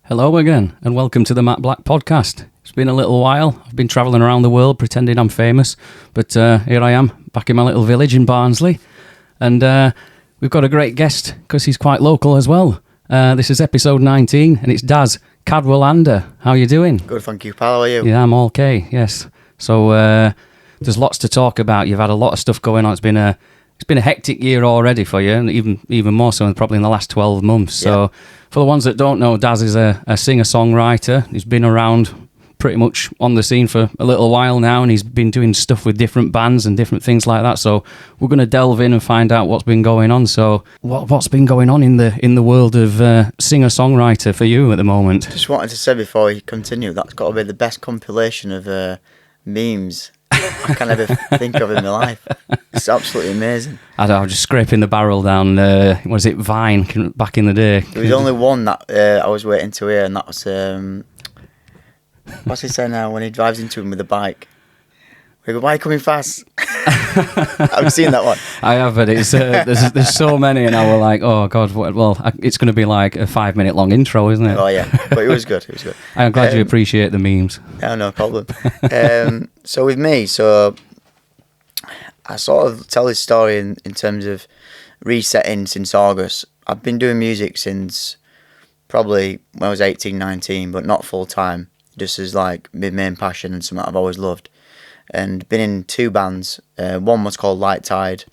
Hello again, and welcome to the Matt Black podcast. It's been a little while. I've been travelling around the world pretending I'm famous, but here I am, back in my little village in Barnsley, and we've got a great guest, because he's quite local as well. This is episode 19, and it's Daz Cadwallander. How are you doing? Good, thank you, pal. How are you? Yeah, I'm okay, yes. So there's lots to talk about. You've had a lot of stuff going on. It's been a hectic year already for you, and even more so probably in the last 12 months. Yeah. So for the ones that don't know, Daz is a singer-songwriter. He's been around pretty much on the scene for a little while now, and he's been doing stuff with different bands and different things like that. So we're going to delve in and find out what's been going on. So what's been going on in the world of singer-songwriter for you at the moment? Just wanted to say before we continue, that's got to be the best compilation of memes I can ever think of in my life. It's absolutely amazing. I was just scraping the barrel down, was it Vine back in the day? There was only one that I was waiting to hear, and that was, what's he saying now when he drives into him with a bike? We go, why are you coming fast? I've seen that one. I have, but it's there's so many, and I were like, oh god, it's going to be like a 5-minute long intro, isn't it? Oh yeah, but it was good. It was good. I'm glad you appreciate the memes. No problem. So with me, I sort of tell this story in terms of resetting since August. I've been doing music since probably when I was 18, 19, but not full time. Just as like my main passion and something I've always loved. And been in 2 bands. One was called Light Tide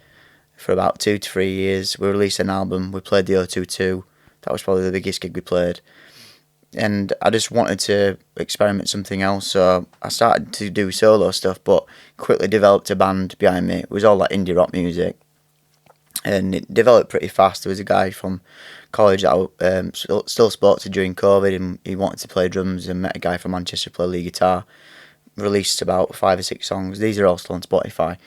for about 2 to 3 years. We released an album. We played the O22. That was probably the biggest gig we played. And I just wanted to experiment something else, so I started to do solo stuff, but quickly developed a band behind me. It was all like indie rock music, and it developed pretty fast. There was a guy from college that I still spoke to during COVID, and he wanted to play drums, and met a guy from Manchester to play lead guitar. Released about 5 or 6 songs. These are all still on Spotify,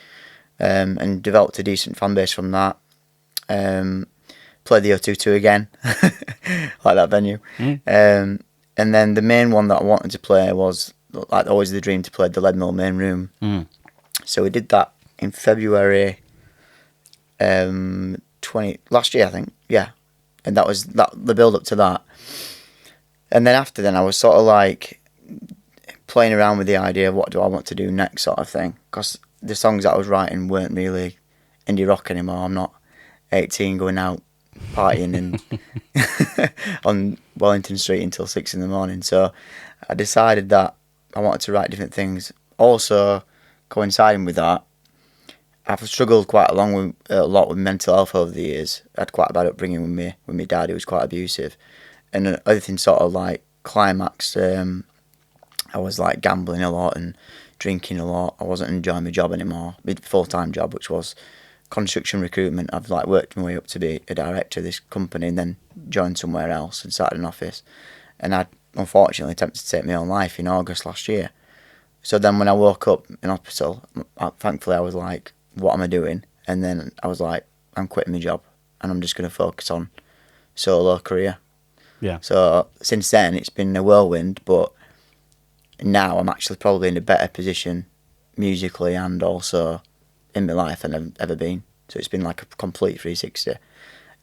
and developed a decent fan base from that. Played the O22 again, like that venue. And then the main one that I wanted to play was, like always the dream, to play the Leadmill Main Room. So we did that in February last year, I think. Yeah. And that was the build up to that. And then after then I was sort of like playing around with the idea of what do I want to do next, sort of thing. Because the songs that I was writing weren't really indie rock anymore. I'm not 18 going out partying and on Wellington Street until 6 in the morning. So I decided that I wanted to write different things. Also, coinciding with that, I've struggled quite a lot with mental health over the years. I had quite a bad upbringing with my dad, who was quite abusive, and everything sort of like climaxed. I was like gambling a lot and drinking a lot. I wasn't enjoying my job anymore, my full-time job, which was construction recruitment. I've like worked my way up to be a director of this company, and then joined somewhere else and started an office. And I unfortunately attempted to take my own life in August last year. So then when I woke up in hospital, thankfully I was like, what am I doing? And then I was like, I'm quitting my job and I'm just going to focus on solo career. Yeah. So since then it's been a whirlwind, but now I'm actually probably in a better position musically and also in my life than I've ever been. So it's been like a complete 360.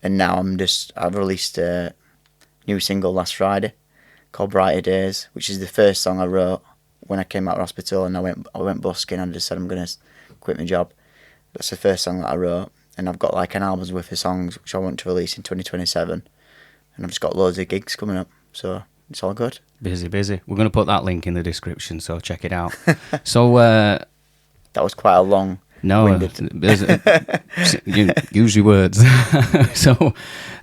And now I've released a new single last Friday called Brighter Days, which is the first song I wrote when I came out of hospital, and I went busking and just said I'm going to quit my job. That's the first song that I wrote, and I've got like an album's worth of songs which I want to release in 2027, and I've just got loads of gigs coming up, so it's all good. Busy. We're going to put that link in the description, so check it out. So that was quite a long. No, use your words. So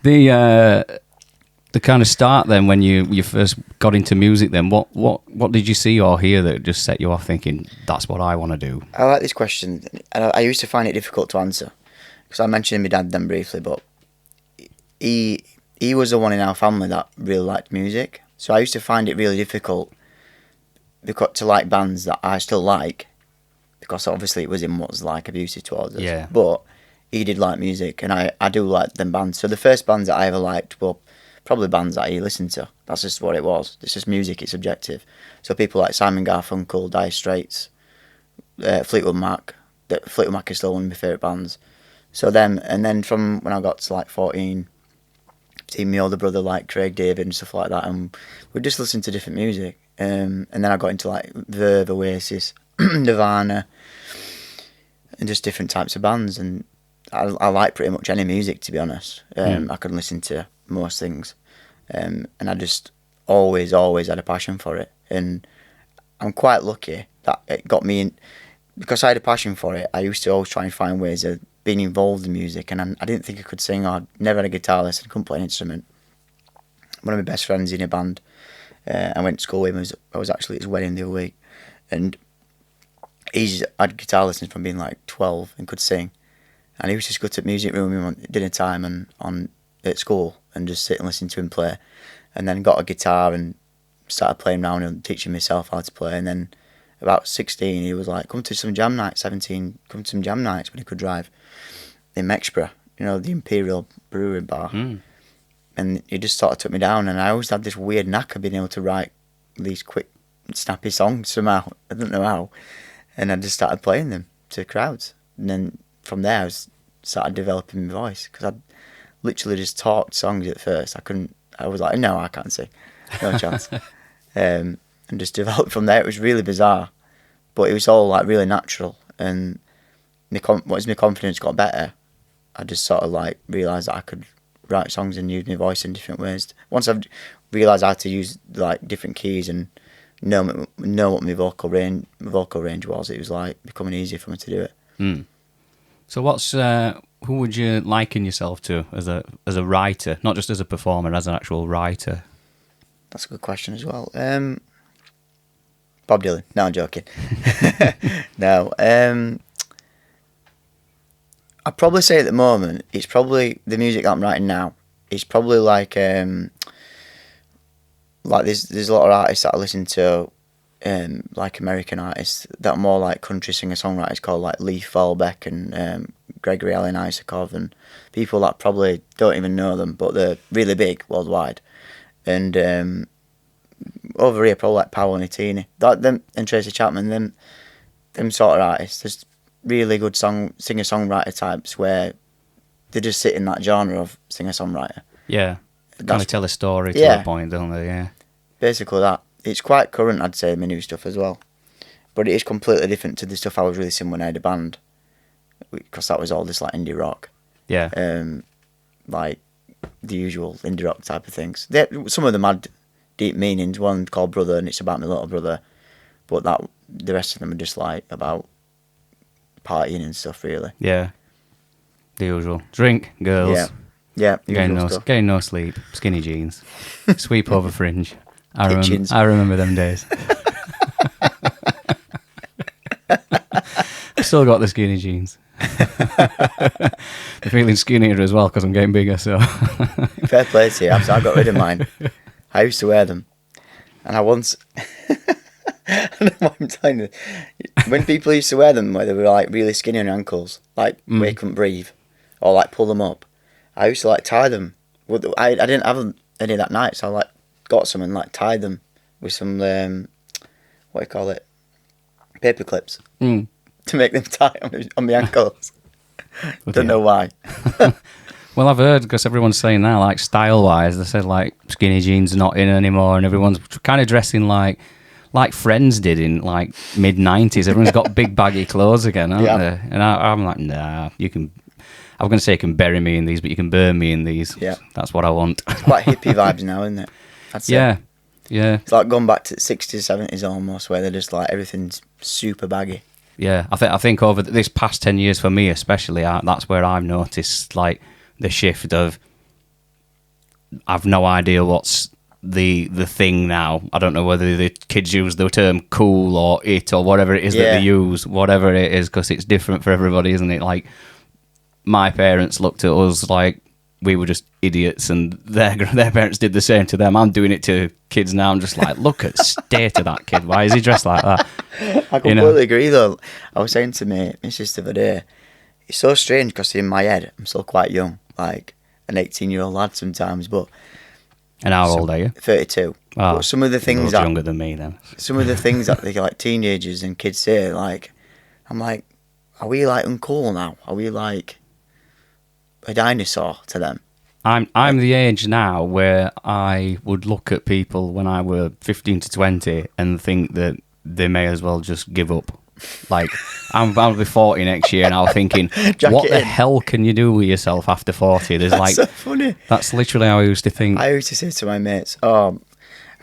the kind of start then, when you first got into music, then what did you see or hear that just set you off thinking that's what I want to do? I like this question, and I used to find it difficult to answer because I mentioned my dad then briefly, but he was the one in our family that really liked music, so I used to find it really difficult to like bands that I still like, because obviously it was him what was like abusive towards us. Yeah. But he did like music, and I do like them bands. So the first bands that I ever liked were probably bands that he listened to. That's just what it was. It's just music, it's subjective. So people like Simon Garfunkel, Dire Straits, Fleetwood Mac. Fleetwood Mac is still one of my favourite bands. So then from when I got to like 14, seeing my older brother like Craig David and stuff like that, and we'd just listen to different music. And then I got into like Verve, Oasis, Nirvana, and just different types of bands. And I like pretty much any music, to be honest. I can listen to most things, and I just always had a passion for it. And I'm quite lucky that it got me in, because I had a passion for it. I used to always try and find ways of being involved in music, and I didn't think I could sing. I never had a guitar lesson, couldn't play an instrument. One of my best friends in a band, I went to school with him. I was actually at his wedding the other week, and he's had guitar lessons from being like 12 and could sing. And he used to just go to the music room with him at dinner time and at school and just sit and listen to him play. And then got a guitar and started playing around and teaching myself how to play. And then about 16, he was like, come to some jam nights. 17, come to some jam nights when he could drive in Mexborough, the Imperial Brewery Bar. And he just sort of took me down. And I always had this weird knack of being able to write these quick, snappy songs somehow. I don't know how. And I just started playing them to crowds. And then from there, I started developing my voice, because I literally just talked songs at first. I was like, no, I can't sing, no chance. And just developed from there. It was really bizarre, but it was all like really natural. And as my confidence got better, I just sort of like realised that I could write songs and use my voice in different ways. Once I've realised how to use like different keys and know what my vocal range was, it was like becoming easier for me to do it. So who would you liken yourself to as a writer, not just as a performer, as an actual writer? That's a good question as well. Bob Dylan. No, I'm joking. No. I'd probably say at the moment, it's probably the music that I'm writing now. It's probably like there's a lot of artists that I listen to, like American artists that are more like country singer-songwriters, called like Leif Fahlbeck and Gregory Alan Isakov, and people that probably don't even know them, but they're really big worldwide. And over here, probably like Paolo Nutini, them and Tracy Chapman, them sort of artists. There's really good singer-songwriter types where they just sit in that genre of singer-songwriter. Yeah, kind of tell a story to a point, don't they? Yeah, basically that. It's quite current, I'd say, my new stuff as well. But it is completely different to the stuff I was releasing when I had a band, because that was all just like indie rock. Yeah. Like the usual indie rock type of things. Some of them had deep meanings. One called Brother, and it's about my little brother. But the rest of them are just like about partying and stuff, really. Yeah. The usual. Drink, girls. Yeah. Getting no sleep. Skinny jeans. Sweep over fringe. I remember them days. I've still got the skinny jeans. I'm feeling skinnier as well because I'm getting bigger. So fair play to you. I got rid of mine. I used to wear them, and I once. I don't know what I'm telling you. When people used to wear them, where they were like really skinny on your ankles, like where you couldn't breathe, or like pull them up, I used to like tie them. I didn't have any that night, so I like got some and like tied them with some what do you call it, paper clips to make them tight on my ankles. Don't know why. Well, I've heard, because everyone's saying now, like style-wise, they said like skinny jeans are not in anymore, and everyone's kind of dressing like Friends did in like mid-90s. Everyone's got big baggy clothes again, aren't they? And I'm like, nah, you can. I was going to say you can bury me in these, but you can burn me in these. Yeah, that's what I want. It's quite hippie vibes now, isn't it? Yeah. It's like going back to the 60s, 70s almost, where they're just like everything's super baggy. Yeah, I think over this past 10 years for me especially, that's where I've noticed like the shift of I've no idea what's the thing now. I don't know whether the kids use the term cool or it or whatever it is that they use, whatever it is, because it's different for everybody, isn't it? Like my parents looked at us like we were just idiots, and their parents did the same to them. I'm doing it to kids now. I'm just like, look at the state of that kid. Why is he dressed like that? I completely agree, though. I was saying to my sister the other day, it's so strange because in my head, I'm still quite young, like an 18-year-old lad sometimes. But and how old are you? 32. Oh, but some of the things that younger than me then. Some of the things that they like teenagers and kids say, like, I'm like, are we like uncool now? Are we like a dinosaur to them? I'm the age now where I would look at people when I were 15 to 20 and think that they may as well just give up. Like, I'll be 40 next year, and I'm thinking, what the hell can you do with yourself after 40? There's That's so funny. That's literally how I used to think. I used to say to my mates, "Oh,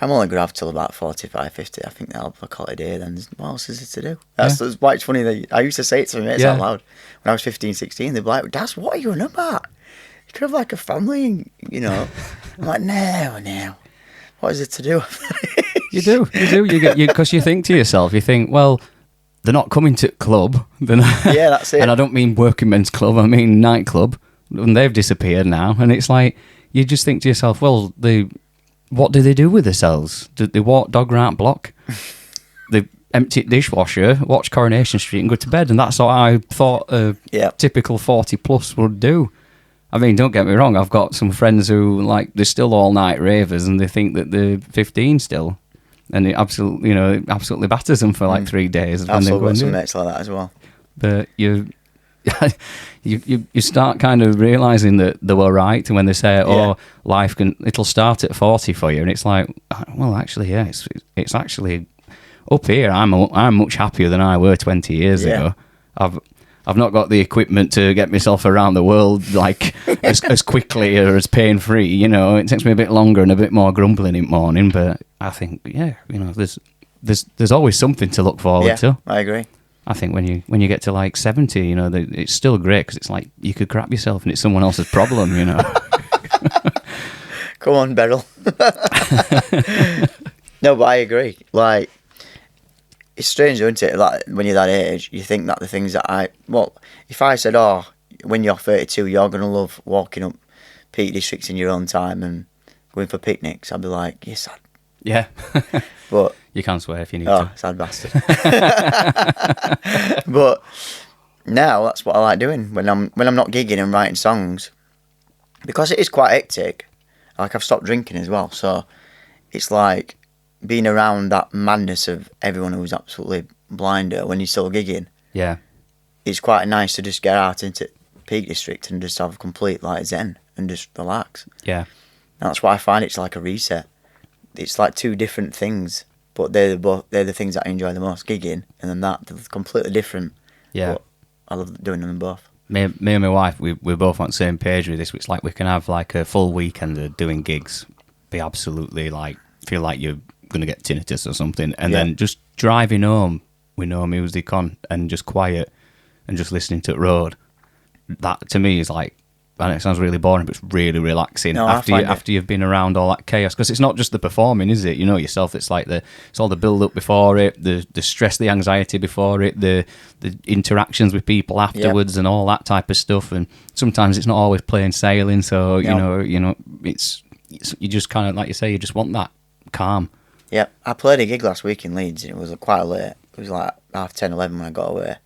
I'm only going to have till about 45, 50. I think I'll call it a day then. What else is there to do?" That's why it's funny that I used to say it to my mates out loud. When I was 15, 16, they'd be like, "Daz, what are you on about? You could have like a family, and, you know." I'm like, no. What is it to do? You do. Because you think to yourself, well, they're not coming to club. Yeah, that's it. And I don't mean working men's club, I mean nightclub. And they've disappeared now. And it's like, you just think to yourself, well, what do they do with themselves? Do they walk dog round block? They empty dishwasher, watch Coronation Street and go to bed. And that's what I thought a typical 40 plus would do. I mean, don't get me wrong, I've got some friends who, like, they're still all-night ravers and they think that they're 15 still. And it absolutely batters them for like 3 days. I've still got some mates like that as well. But you start kind of realising that they were right, and when they say, it'll start at 40 for you, and it's like, well, actually, yeah, it's actually up here. I'm much happier than I were 20 years ago. I've not got the equipment to get myself around the world like as quickly or as pain-free, you know. It takes me a bit longer and a bit more grumbling in the morning, but I think, there's always something to look forward to. I agree. I think when you get to like 70, you know, it's still great because it's like you could crap yourself and it's someone else's problem, you know. Come on, Beryl. No, but I agree. Like, it's strange, isn't it? Like, when you're that age, you think that the things that if I said, when you're 32, you're going to love walking up Peak Districts in your own time and going for picnics, I'd be like, yes, sad. Yeah. But you can't swear if you need to. Sad bastard. But now that's what I like doing when I'm not gigging and writing songs, because it is quite hectic. Like, I've stopped drinking as well, so it's like being around that madness of everyone who's absolutely blinder when you're still gigging. Yeah. It's quite nice to just get out into Peak District and just have a complete like zen and just relax. Yeah. And that's why I find it's like a reset. It's like two different things, but they're the things that I enjoy the most, gigging, and then they're completely different. Yeah. But I love doing them both. Me and my wife, we're both on the same page with this. It's like we can have like a full weekend of doing gigs, be absolutely like, feel like you're going to get tinnitus or something, and then just driving home with no music on and just quiet and just listening to the road. That to me is like, and it sounds really boring, but it's really relaxing after you've been around all that chaos, because it's not just the performing, is it? You know yourself, it's like it's all the build up before it, the stress, the anxiety before it, the interactions with people afterwards, and all that type of stuff. And sometimes it's not always plain sailing, so you know it's you just kind of, like you say, you just want that calm. Yeah, I played a gig last week in Leeds, and it was quite late. It was like 10:30, 11 when I got away,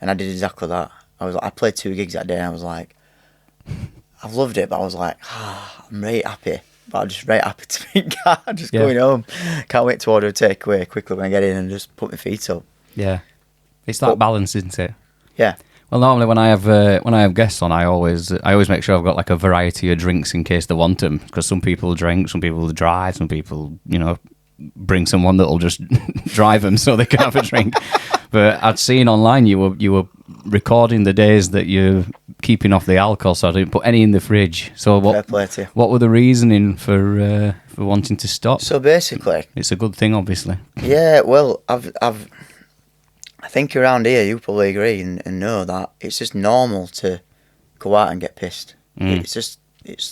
and I did exactly that. I played 2 gigs that day, and I was like, I've loved it, but I was like, I'm really happy. But I'm just very happy to be going home. Can't wait to order a takeaway quickly when I get in and just put my feet up. Yeah, it's that balance, isn't it? Yeah. Well, normally when I have guests on, I always make sure I've got like a variety of drinks in case they want them, because some people drink, some people drive, some people bring someone that'll just drive them so they can have a drink. But I'd seen online you were recording the days that you're keeping off the alcohol, so I didn't put any in the fridge. So Fair play to you. What were the reasoning for wanting to stop? So basically, it's a good thing, obviously. Yeah, well, I think around here you probably agree and know that it's just normal to go out and get pissed. It's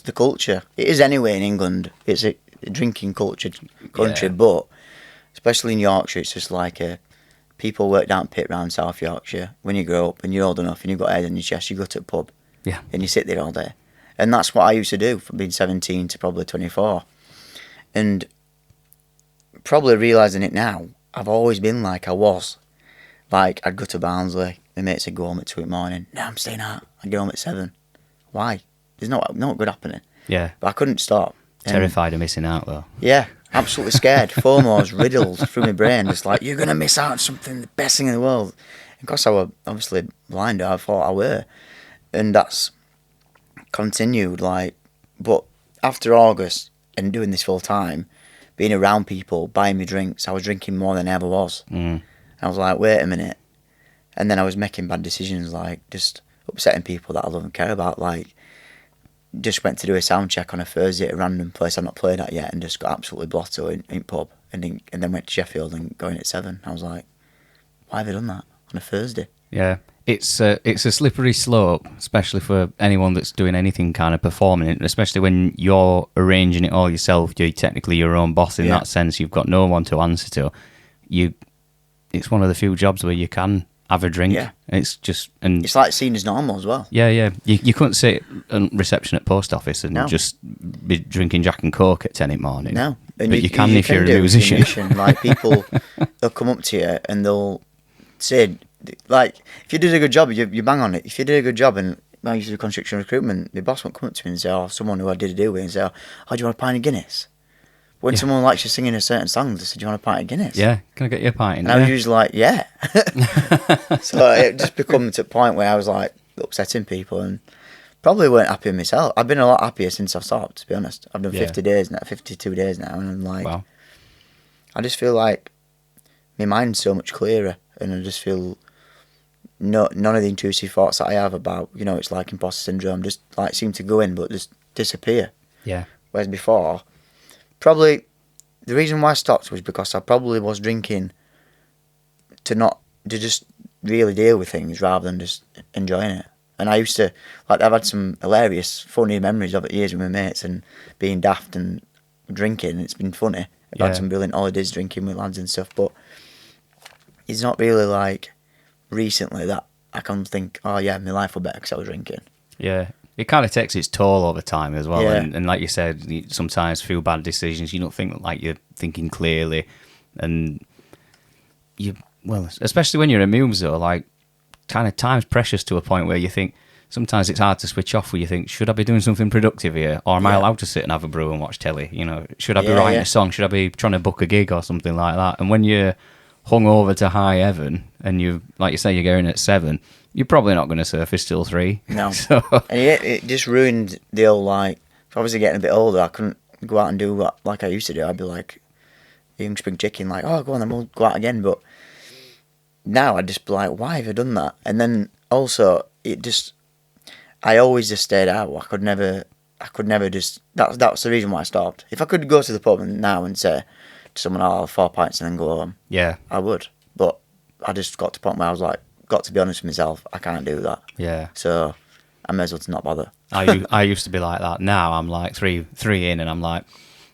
the culture. It is anyway in England. It's a drinking culture country, but especially in Yorkshire, it's just like people work down pit round South Yorkshire. When you grow up and you're old enough and you've got head on your chest, you go to a pub and you sit there all day. And that's what I used to do from being 17 to probably 24. And probably realising it now, I've always been like I was. Like, I'd go to Barnsley, my mates would go home at 2 in the morning. No, I'm staying out. I'd get home at 7. Why? There's no good happening. Yeah. But I couldn't stop. Terrified of missing out, though. Yeah, absolutely scared. FOMO's riddled through my brain. Just like, you're going to miss out on something, the best thing in the world. And because I were obviously blind, I thought I were. And that's continued. Like, But after August and doing this full time, being around people, buying me drinks, I was drinking more than I ever was. And I was like, wait a minute. And then I was making bad decisions, like just upsetting people that I love and care about. Like, just went to do a sound check on a Thursday at a random place I've not played at yet, and just got absolutely blotto in pub, and then went to Sheffield and going at 7. I was like, why have I done that on a Thursday? Yeah, it's a slippery slope, especially for anyone that's doing anything kind of performing, especially when you're arranging it all yourself. You're technically your own boss in that sense. You've got no one to answer to. It's one of the few jobs where you can have a drink. Yeah. It's just, and it's like seen as normal as well. Yeah. You couldn't sit on reception at post office and just be drinking Jack and Coke at 10 in the morning. No, but you can if you're a musician. Like, people, they'll come up to you and they'll say, like, if you did a good job, you bang on it. If you did a good job, and I used to do construction recruitment, the boss won't come up to me and say, oh, someone who I did a deal with, and say, oh, do you want a pint of Guinness? When someone likes you singing a certain song, they say, do you want a pint of Guinness? Yeah, can I get you a pint? And I was usually like, yeah. So it just become to a point where I was like upsetting people and probably weren't happy with myself. I've been a lot happier since I've stopped, to be honest. I've done 52 days now, and I'm like, wow. I just feel like my mind's so much clearer, and I just feel none of the intrusive thoughts that I have about, it's like imposter syndrome, just like seem to go in but just disappear. Yeah. Whereas before, probably the reason why I stopped was because I probably was drinking to just really deal with things rather than just enjoying it. And I used to, like, I've had some hilarious, funny memories of it years with my mates and being daft and drinking. It's been funny. I've had some brilliant holidays drinking with lads and stuff, but it's not really like recently that I can think, oh yeah, my life was better because I was drinking. Yeah. It kind of takes its toll over time as well. Yeah. And like you said, you sometimes feel bad decisions. You don't think like you're thinking clearly. And especially when you're a muser, like, kind of time's precious to a point where you think sometimes it's hard to switch off, where you think, should I be doing something productive here? Or am I allowed to sit and have a brew and watch telly? Should I be writing a song? Should I be trying to book a gig or something like that? And when you're hung over to high heaven and you, like you say, you're going at 7, you're probably not going to surface till 3. No. So, and it just ruined the old, like, obviously getting a bit older, I couldn't go out and do what like I used to do. I'd be like a young spring chicken, like, oh, go on, then we'll go out again. But now I'd just be like, why have I done that? And then also, I always just stayed out. I could never just, that's the reason why I stopped. If I could go to the pub now and say to someone, I'll have 4 pints and then go home, yeah, I would. But I just got to the point where I was like, got to be honest with myself, I can't do that. Yeah. So I may as well to not bother. I used to be like that. Now I'm like three in, and I'm like,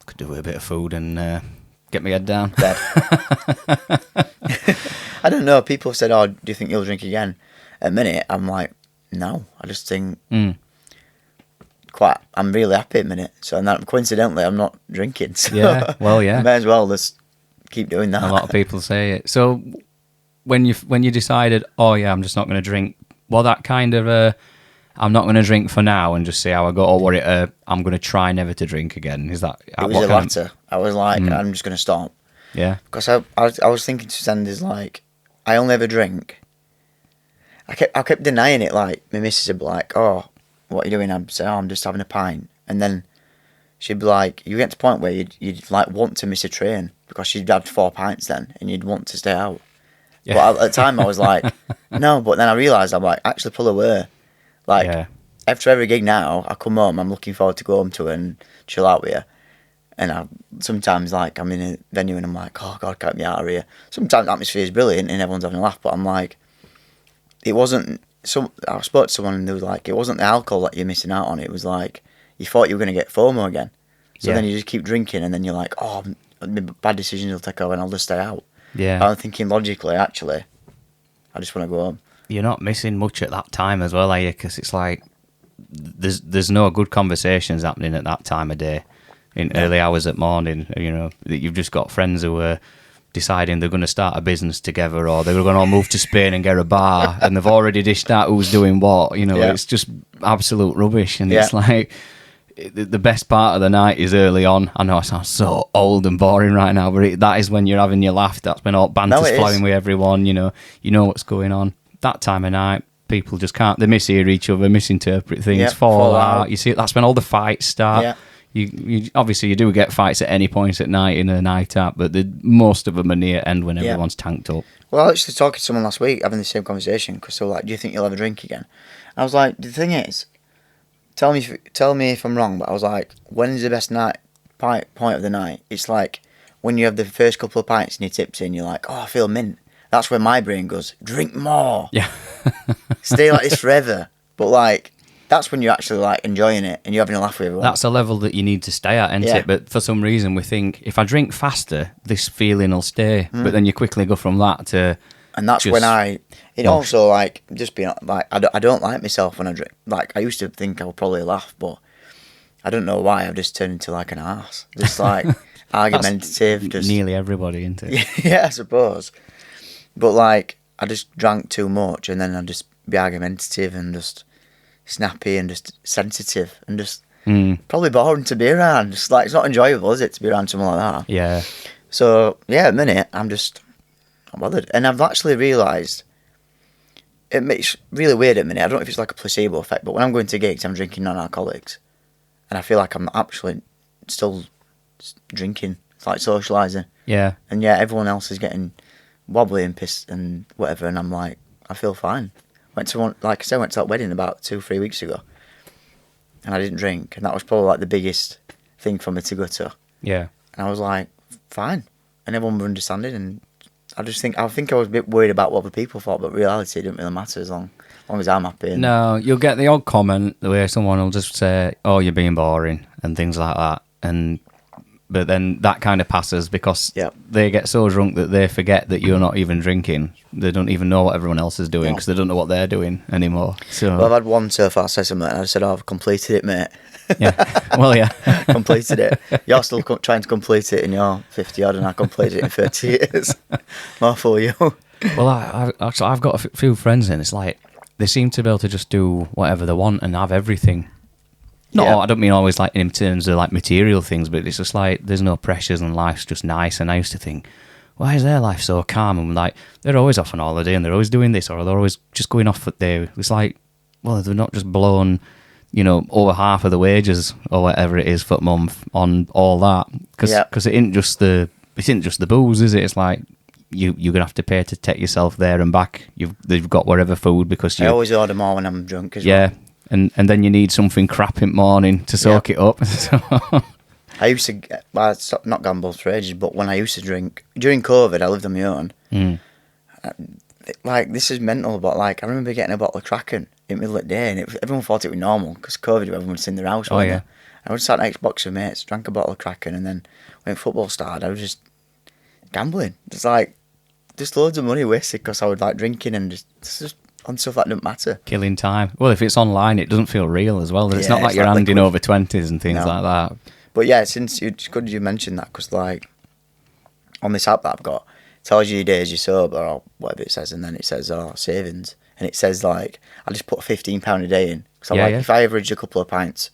could do with a bit of food and get my head down. Dead. I don't know. People have said, oh, do you think you'll drink again? At a minute, I'm like, no. I just think I'm really happy at a minute. So, and that, coincidentally, I'm not drinking. So yeah, well, yeah. I may as well just keep doing that. A lot of people say it. So when you decided, oh yeah, I'm just not going to drink, well, that kind of I'm not going to drink for now and just see how I go, or I'm going to try never to drink again. Is that? It was the latter. I was like, I'm just going to stop. Yeah. Because I was thinking to send is like, I only ever drink. I kept denying it. Like, my missus would be like, oh, what are you doing? I'd say, oh, I'm just having a pint. And then she'd be like, you get to the point where you'd like want to miss a train because she'd had 4 pints then and you'd want to stay out. Yeah. But at the time I was like, no, but then I realised I'm like, actually pull away. Like, after every gig now, I come home, I'm looking forward to go home to and chill out with her. And I sometimes, like, I'm in a venue and I'm like, oh, God, get me out of here. Sometimes the atmosphere is brilliant and everyone's having a laugh, but I'm like, it wasn't... I spoke to someone and they was like, it wasn't the alcohol that you're missing out on. It was like, you thought you were going to get FOMO again. So then you just keep drinking and then you're like, oh, bad decisions will take over and I'll just stay out. Yeah. I'm thinking logically, actually, I just want to go home. You're not missing much at that time as well, are you? Because it's like, there's no good conversations happening at that time of day. In early hours at morning, that you've just got friends who are deciding they're going to start a business together, or they're going to move to Spain and get a bar, and they've already dished out who's doing what. It's just absolute rubbish, and it's like the best part of the night is early on. I know I sound so old and boring right now, but that is when you're having your laugh. That's when all banter's flowing with everyone. You know what's going on. That time of night, people just can't. They mishear each other, misinterpret things, Yeah, fall fall out. out. You see, that's when all the fights start. Yeah. You obviously you do get fights at any point at night in a night out, but most of them are near end when everyone's tanked up. Well, I was actually talking to someone last week, having the same conversation, because they were like, "Do you think you'll ever drink again?" I was like, "The thing is, tell me if I'm wrong, but I was like, when is the best point of the night? It's like when you have the first couple of pints and your tipsy, and you're like, oh, I feel mint. That's when my brain goes, drink more. Yeah. Stay like this forever. But like, that's when you're actually like enjoying it and you're having a laugh with everyone. That's a level that you need to stay at, isn't it? But for some reason we think, if I drink faster, this feeling will stay. But then you quickly go from that to... And that's when also like, just being like, I don't like myself when I drink. Like, I used to think I would probably laugh, but I don't know why. I've just turned into like an arse. Just like argumentative. Just nearly everybody, isn't it? Yeah, I suppose. But like, I just drank too much and then I'd just be argumentative and just snappy and just sensitive and just probably boring to be around. Just like, it's not enjoyable, is it, to be around someone like that? Yeah. So yeah, at the minute I'm just not bothered, and I've actually realised it's really weird at the minute. I don't know if it's like a placebo effect, but when I'm going to gigs, I'm drinking non-alcoholics, and I feel like I'm actually still drinking. It's like socialising. Yeah. And yeah, everyone else is getting wobbly and pissed and whatever, and I'm like, I feel fine. Went to that wedding about 2-3 weeks ago, and I didn't drink, and that was probably like the biggest thing for me to go to. Yeah. And I was like, fine, and everyone was understanding, and I think I was a bit worried about what other people thought, but in reality, it didn't really matter as long as I'm happy. No, you'll get the odd comment where someone will just say, "Oh, you're being boring," and things like that, but then that kind of passes because they get so drunk that they forget that you're not even drinking. They don't even know what everyone else is doing because they don't know what they're doing anymore. So, well, I've had one so far say something, and I said, "Oh, I've completed it, mate." Yeah, well, yeah, completed it. You're still trying to complete it in your 50 odd, and I completed it in 30 years. More for you. Well, I've got a few friends, and it's like they seem to be able to just do whatever they want and have everything. No, I don't mean always like in terms of like material things, but it's just like there's no pressures and life's just nice. And I used to think, why is their life so calm? And like they're always off on holiday and they're always doing this, or they're always just going off at day. It's like, well, they're not just blown, over half of the wages or whatever it is for a month on all that, because it isn't just the booze, is it? It's like you're gonna have to pay to take yourself there and back. They've got whatever food because I always order more when I'm drunk as well. Yeah. And then you need something crap in the morning to soak it up. I used to I stopped not gamble for ages, but when I used to drink during COVID, I lived on my own. Like, this is mental, but like I remember getting a bottle of Kraken in the middle of the day, and everyone thought it was normal because COVID, everyone was in their house. Oh yeah. I would sat on Xbox with mates, drank a bottle of Kraken, and then when football started, I was just gambling. It's like just loads of money wasted because I was like drinking and just on stuff that didn't matter. Killing time. Well, if it's online, it doesn't feel real as well. It's not like you're handing over 20s and things like that. But yeah, it's good you mentioned that, because like on this app that I've got, it tells you your days you're sober or whatever it says, and then it says savings, and it says like I just put £15 a day in. So if I averaged a couple of pints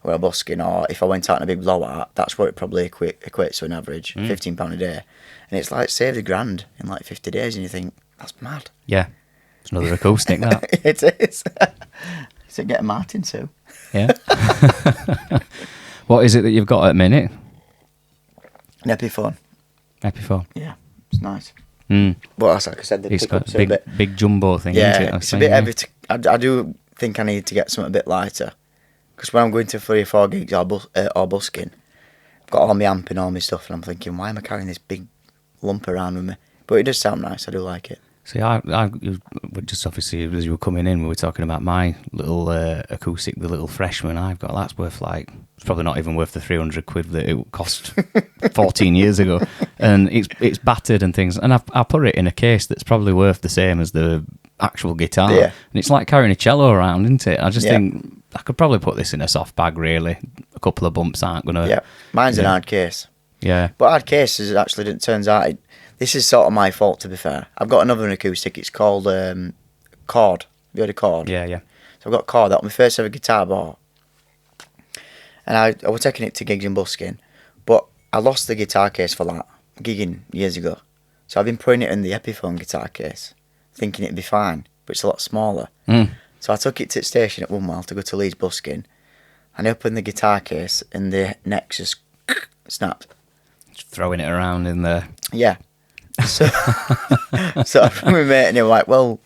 or a busking, or if I went out in a big blowout, that's what it probably equates to an average, £15 a day, and it's like saved £1,000 in like 50 days, and you think that's mad. Yeah. It's another acoustic, that. It is. Is it getting Martin too? Yeah. What is it that you've got at the minute? An Epiphone. Epiphone. Yeah, it's nice. Well, that's like I said, it's got a big jumbo thing, isn't it? It's a bit heavy. I do think I need to get something a bit lighter, because when I'm going to 3 or 4 gigs or busking, I've got all my amp and all my stuff, and I'm thinking, why am I carrying this big lump around with me? But it does sound nice. I do like it. See, I just obviously as you were coming in, we were talking about my little acoustic, the little freshman I've got. That's worth it's probably not even worth the 300 quid that it cost 14 years ago, and it's battered and things. And I put it in a case that's probably worth the same as the actual guitar. Yeah. And it's like carrying a cello around, isn't it? I just think I could probably put this in a soft bag. Really, a couple of bumps aren't gonna. Yeah, mine's an hard case. Yeah, but hard cases actually, it turns out. This is sort of my fault, to be fair. I've got another acoustic. It's called Chord. Have you heard of Chord? Yeah. So I've got Chord. That was my first ever guitar bought. And I was taking it to gigs and busking. But I lost the guitar case for that, gigging years ago. So I've been putting it in the Epiphone guitar case, thinking it'd be fine. But but it's a lot smaller. So I took it to the station at 1 mile to go to Leeds busking, and I opened the guitar case and the neck just snapped. Just throwing it around in there. Yeah. So, so I rang my mate and he was like, well,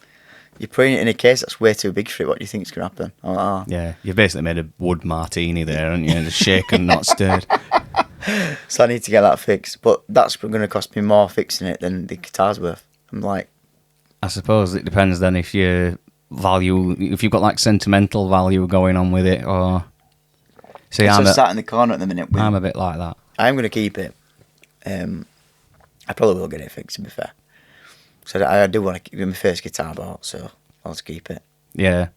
you're putting it in a case that's way too big for it. What do you think is going to happen? I'm like, oh. Yeah, you've basically made a wood martini there, haven't you? Just shaken, not stirred. So I need to get that fixed. But that's going to cost me more fixing it than the guitar's worth. I'm like... I suppose it depends then if you've got like sentimental value going on with it, or... See, I'm sat in the corner at the minute. I'm a bit like that. I'm going to keep it. I probably will get it fixed, to be fair. So I do want to keep it. My first guitar I bought, so I'll just keep it. Yeah.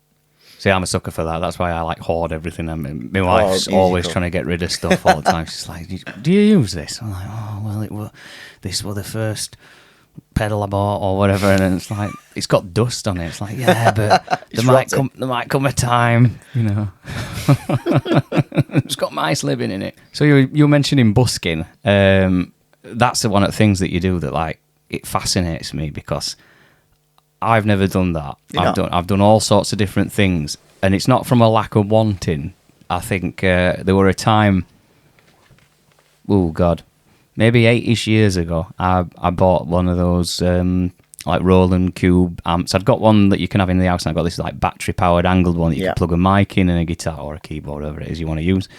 See, I'm a sucker for that. That's why I like hoard everything. I mean, my wife's always trying to get rid of stuff all the time. She's like, do you use this? I'm like, oh, well, this was the first pedal I bought or whatever. And it's like, it's got dust on it. It's like, yeah, but there might come a time, you know. It's got mice living in it. So you were mentioning busking. That's one of the things that you do that, like, it fascinates me because I've never done that. I've done all sorts of different things, and it's not from a lack of wanting. I think there were a time, oh God, maybe 8-ish years ago, I bought one of those like Roland Cube amps. I'd got one that you can have in the house, and I got this like battery powered angled one that you can plug a mic in and a guitar or a keyboard, whatever it is you want to use.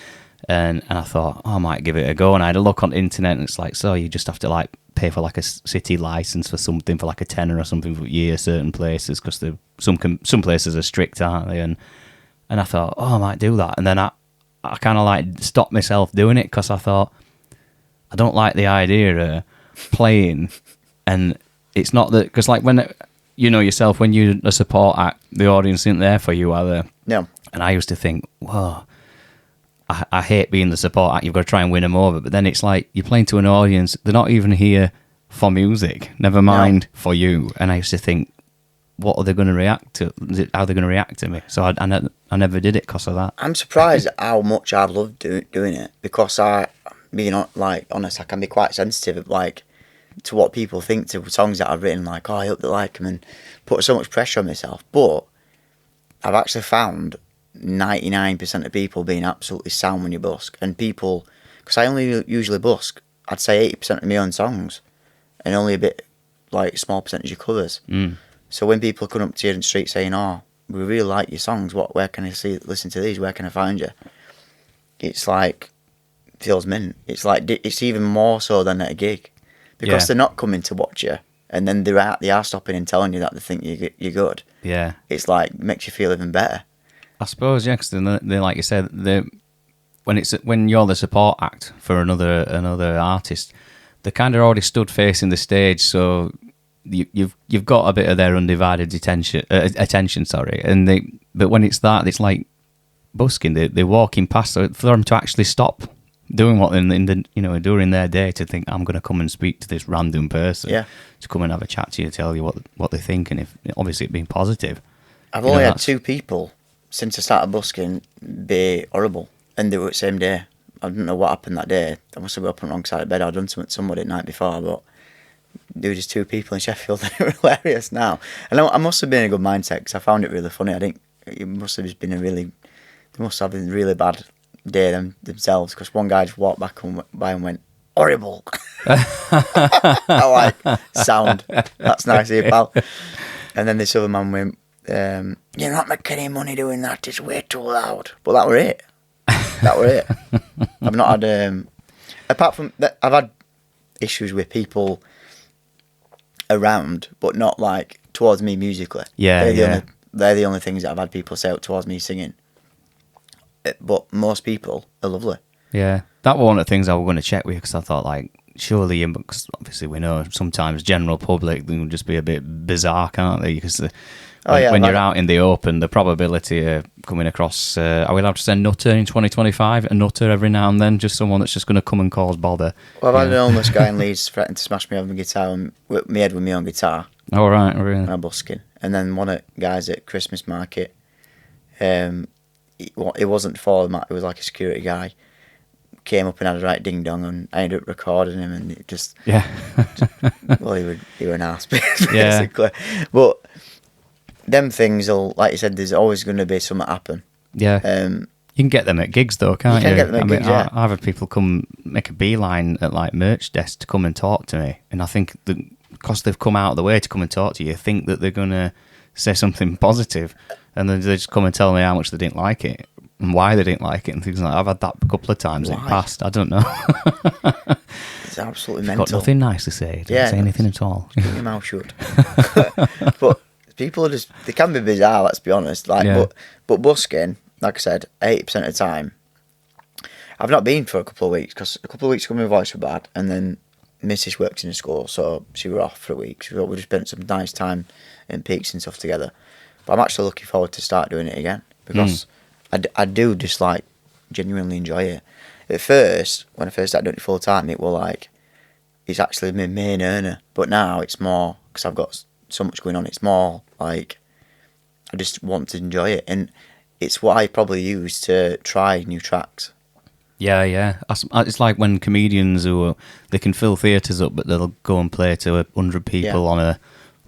And I thought, I might give it a go. And I had a look on the internet, and it's like, so you just have to like pay for like a city license for something for like a tenner or something for a year, certain places, because some places are strict, aren't they? And I thought, I might do that. And then I kind of like stopped myself doing it because I thought, I don't like the idea of playing. And it's not that, because like when, you know yourself, when you're a support act, the audience isn't there for you, are they? No. And I used to think, whoa, I hate being the support act. You've got to try and win them over. But then it's like you're playing to an audience. They're not even here for music, never mind for you. And I used to think, what are they going to react to? How are they going to react to me? So I never did it because of that. I'm surprised at how much I love doing it, because being like honest, I can be quite sensitive like to what people think to songs that I've written. Like, I hope they like them, and put so much pressure on myself. But I've actually found 99% of people being absolutely sound when you busk, and people, because I only usually busk, I'd say 80% of my own songs, and only a bit like small percentage of covers. So when people come up to you in the street saying, "Oh, we really like your songs. Where can I listen to these? Where can I find you?" It's like, feels mint. It's like, it's even more so than at a gig, because they're not coming to watch you, and then they are stopping and telling you that they think you're good. Yeah, it's like, makes you feel even better. I suppose, yeah, because they, like you said, when you're the support act for another artist, they kind of already stood facing the stage, so you've got a bit of their undivided attention. But when it's that, it's like busking. They're walking past, so for them to actually stop doing what during their day to think, I'm going to come and speak to this random person, to come and have a chat to you, tell you what they think, and if obviously it being positive. I've only had 2 people since I started busking be horrible, and they were the same day. I don't know what happened that day. I must have been up on the wrong side of bed. I'd done something to somebody the night before, but there were just 2 people in Sheffield, and they were hilarious now. And I must have been in a good mindset, because I found it really funny. It must have just been they must have been a really bad day themselves, because one guy just walked by and went, "Horrible." I like, sound. That's nice of you, pal. And then this other man went, "You're not making any money doing that. It's way too loud." But that were it. I've not had, apart from that, I've had issues with people around, but not like towards me musically. They're the only things that I've had people say out towards me singing. But most people are lovely. Yeah, that was one of the things I was going to check with you, because I thought, like, surely, because obviously we know sometimes general public, they can just be a bit bizarre, can't they? Because when you're out in the open, the probability of coming across, are we allowed to say nutter in 2025? A nutter every now and then, just someone that's just going to come and cause bother. Well, I've had an homeless guy in Leeds threatening to smash me over my guitar, and me head with my own guitar. Oh, right, really? And I'm busking. And then one of the guys at Christmas market, it wasn't for the it was like a security guy, came up and had a right ding dong, and I ended up recording him, and it just well, he were an arse basically. But them things will, like you said, there's always going to be something happen. Yeah. You can get them at gigs though, can't you? You can get them at gigs, yeah. I've had people come make a beeline at like merch desks to come and talk to me, and I think that because they've come out of the way to come and talk to you, think that they're going to say something positive, and then they just come and tell me how much they didn't like it and why they didn't like it and things like that. I've had that a couple of times in the past. I don't know. It's absolutely mental. Got nothing nice to say. Don't say anything at all. Keep your mouth shut. But people are just, they can be bizarre, let's be honest. Like, but busking, like I said, 80% of the time, I've not been for a couple of weeks, because a couple of weeks ago my voice was bad, and then Mrs. worked in a school, so she were off for a week. So we just spent some nice time in peaks and stuff together. But I'm actually looking forward to start doing it again, because I do just like genuinely enjoy it. At first, when I first started doing it full time, it was like, it's actually my main earner. But now it's more, because I've got so much going on, it's more like I just want to enjoy it. And it's what I probably use to try new tracks. Yeah. It's like when comedians they can fill theatres up, but they'll go and play to 100 people on a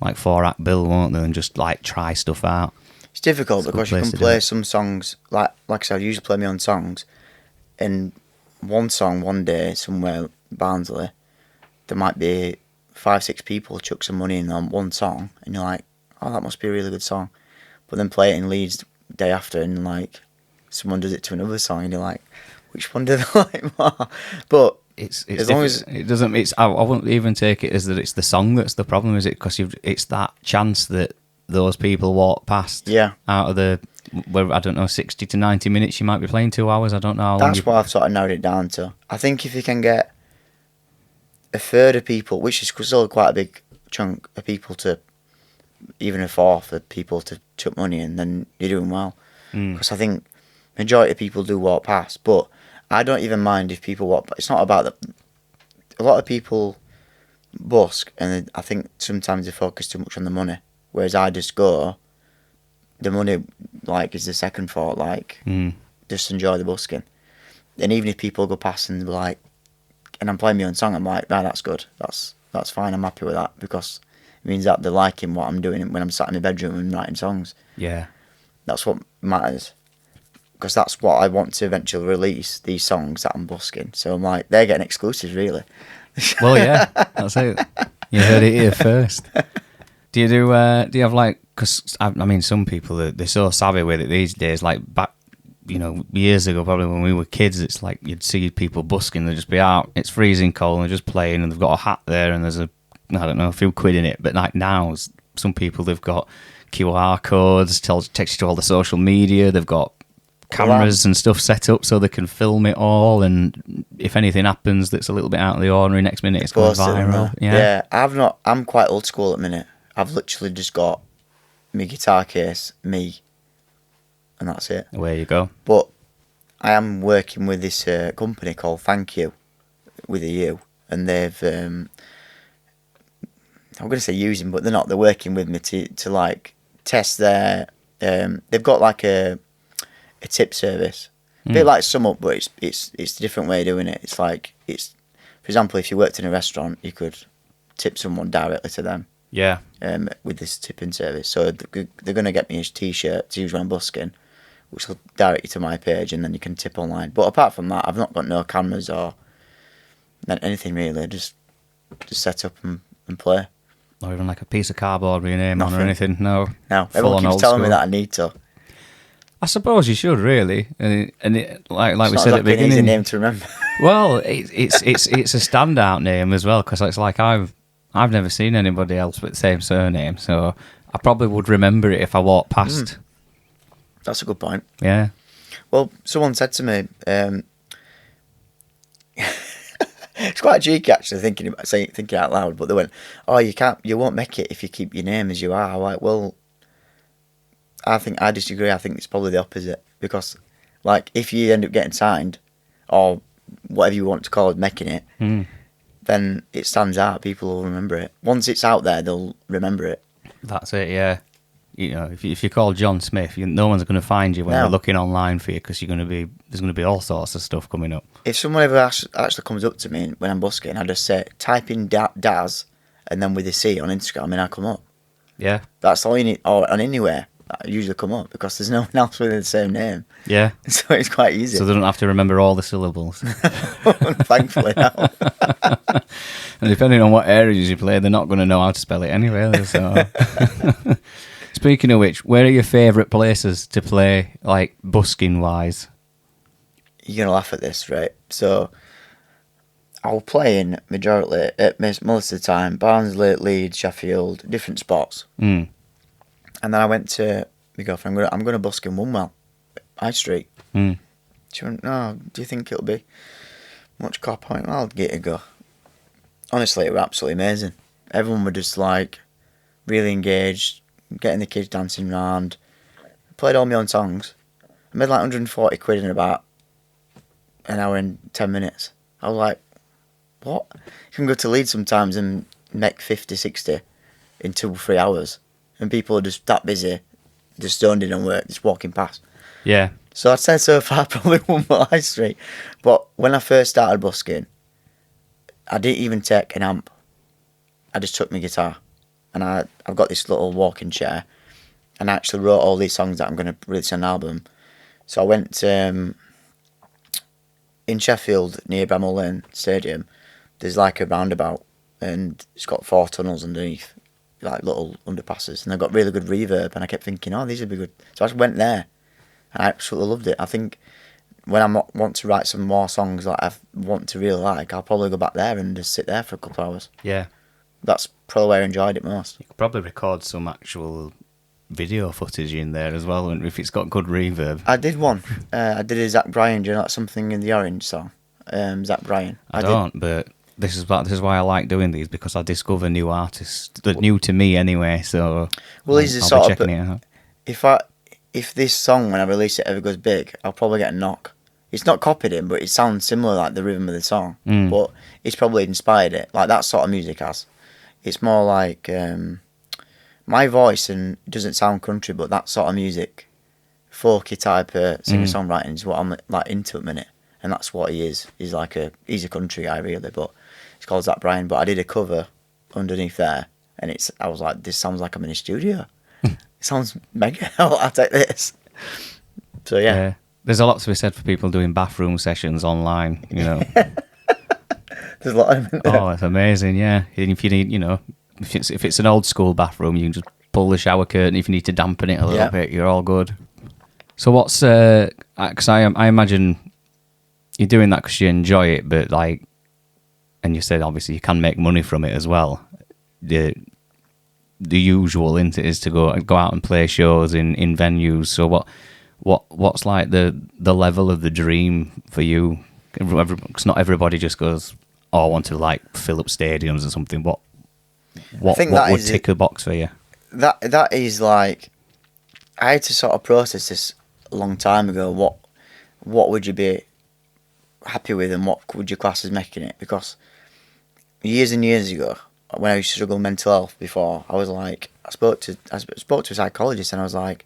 like 4-act bill, won't they? And just like try stuff out. It's difficult because you can play some songs, like I said, I usually play my own songs, and one song one day somewhere Barnsley, there might be 5-6 people chuck some money in on one song, and you're like, oh, that must be a really good song. But then play it in Leeds the day after, and like someone does it to another song, and you're like, which one did I like more? But it's as long as it doesn't, I wouldn't even take it as that it's the song that's the problem, is it? Because it's that chance that those people walk past out of the, I don't know, 60 to 90 minutes you might be playing 2 hours. I don't know how long. That's what I've sort of narrowed it down to. I think if you can get a third of people, which is still quite a big chunk of people, to even a fourth of people to chuck money in, then you're doing well. Because I think majority of people do walk past, but I don't even mind if people walk past. It's not about that. A lot of people busk, and I think sometimes they focus too much on the money, whereas I just go, the money like is the second thought, like just enjoy the busking. And even if people go past and be like, and I'm playing my own song, I'm like, nah, that's good, that's fine, I'm happy with that, because it means that they're liking what I'm doing when I'm sat in my bedroom and writing songs. Yeah, that's what matters, because that's what I want to eventually release, these songs that I'm busking. So I'm like, they're getting exclusives, really. Well, yeah, that's it. You heard it here first. Do you have like, because I mean, some people they're so savvy with it these days. Like back, years ago, probably when we were kids, it's like you'd see people busking, they'd just be out. It's freezing cold, and they're just playing, and they've got a hat there, and there's a few quid in it. But like now, some people, they've got QR codes, takes you to all the social media. They've got cameras and stuff set up so they can film it all, and if anything happens that's a little bit out of the ordinary, next minute it's going viral. Yeah, I'm quite old school at the minute. I've literally just got my guitar case, me, and that's it. Away you go. But I am working with this company called Thank You, with a U, and they've I'm going to say using, but they're not. They're working with me to like test their. They've got like a tip service, a bit like Sum Up, but it's a different way of doing it. It's like, for example, if you worked in a restaurant, you could tip someone directly to them. Yeah. With this tipping service, so they're going to get me a T-shirt to use when I'm busking, which will direct you to my page, and then you can tip online. But apart from that, I've not got no cameras or anything really. Just set up and play. Or even like a piece of cardboard with your name on or anything. No. Everyone keeps telling me that I need to. I suppose you should really, and like we said at the beginning, it's an easy name to remember. Well, it's a standout name as well, because it's like I've never seen anybody else with the same surname, so I probably would remember it if I walked past. That's a good point. Yeah. Well, someone said to me, it's quite cheeky actually thinking out loud, but they went, "Oh, you won't make it if you keep your name as you are." I'm like, well, I disagree. I think it's probably the opposite, because like if you end up getting signed, or whatever you want to call it, making it, then it stands out. People will remember it. Once it's out there, they'll remember it. That's it, yeah. If you're called John Smith, no one's going to find you when they're looking online for you, because there's going to be all sorts of stuff coming up. If someone ever actually comes up to me when I'm busking, I just say, type in Daz, and then with a C on Instagram, and I come up. Yeah. That's all you need. Or and anywhere that usually come up because there's no one else with the same name. Yeah. So it's quite easy. So they don't have to remember all the syllables. Thankfully, no. And depending on what areas you play, they're not going to know how to spell it anyway. So. Speaking of which, where are your favourite places to play, like busking wise? You're gonna laugh at this, right? So I was playing majority most of the time Barnsley, Leeds, Sheffield, different spots. Mm. And then I went to my girlfriend. I'm going to busk in Wombwell, High Street. Mm. She went, "No, do you think it'll be much cop?" I went, "I'll give it a go." Honestly, it was absolutely amazing. Everyone were just like really engaged, getting the kids dancing around. Played all my own songs. I made like 140 quid in about an hour and 10 minutes. I was like, what? You can go to Leeds sometimes and make 50, 60 in 2 or 3 hours. And people are just that busy, just stoned in on work, just walking past. Yeah. So I'd say so far probably Wombwell High Street. But when I first started busking, I didn't even take an amp. I just took my guitar. And I've got this little walking chair. And I actually wrote all these songs that I'm going to release on an album. So I went in Sheffield, near Bramall Lane Stadium. There's like a roundabout. And it's got 4 tunnels underneath, like little underpasses. And they've got really good reverb. And I kept thinking, oh, these would be good. So I just went there. And I absolutely loved it. I think when I want to write some more songs that I want to really like, I'll probably go back there and just sit there for a couple of hours. Yeah. That's probably where I enjoyed it most. You could probably record some actual video footage in there as well, if it's got good reverb. I did one. I did a Zach Bryan, do you know that Something in the Orange song? Zach Bryan. I don't, but this is why I like doing these, because I discover new artists, that new to me anyway, so well, he's the I'll sort be of, checking it out. if this song, when I release it, ever goes big, I'll probably get a knock. It's not copied him, but it sounds similar, like the rhythm of the song. But it's probably inspired it, like that sort of music has. It's more like my voice, and it doesn't sound country, but that sort of music, folky type of singer-songwriting is what I'm like into at the minute, and that's what he is. He's a country guy really, but it's called Zach Bryan. But I did a cover underneath there, and I was like, this sounds like I'm in a studio. It sounds mega. I'll take this. So yeah. There's a lot to be said for people doing bathroom sessions online, you know. There's a lot of them. Oh, it's amazing, yeah. And if you need, if it's an old school bathroom, you can just pull the shower curtain. If you need to dampen it a little bit, you're all good. So what's, because I imagine you're doing that because you enjoy it, but like, and you said obviously you can make money from it as well. The usual is to go out and play shows in venues. So what's like the level of the dream for you? Because not everybody just goes, oh, I want to like fill up stadiums or something. What would tick a box for you? That is like, I had to sort of process this a long time ago. What would you be happy with, and what would you class as making it? Because years and years ago, when I used to struggle with mental health before, I was like, I spoke to a psychologist, and I was like,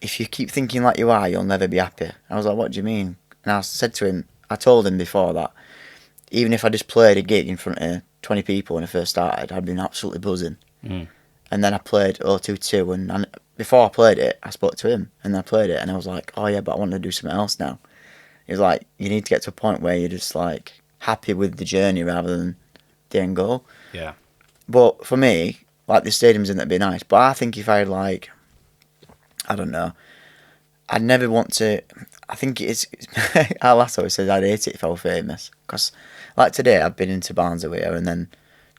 if you keep thinking like you are, you'll never be happy. I was like, what do you mean? And I told him before that even if I just played a gig in front of 20 people when I first started, I'd been absolutely buzzing. And then I played 022, and before I played it, I spoke to him, and then I played it, and I was like, oh yeah, but I want to do something else now. He was like, you need to get to a point where you're just like happy with the journey rather than the end goal. Yeah. But for me, like the stadiums in that'd be nice. But I think if I like, I don't know, I'd never want to. I think it's our last always says I'd hate it if I were famous. Because like today, I've been into Barnsley here and then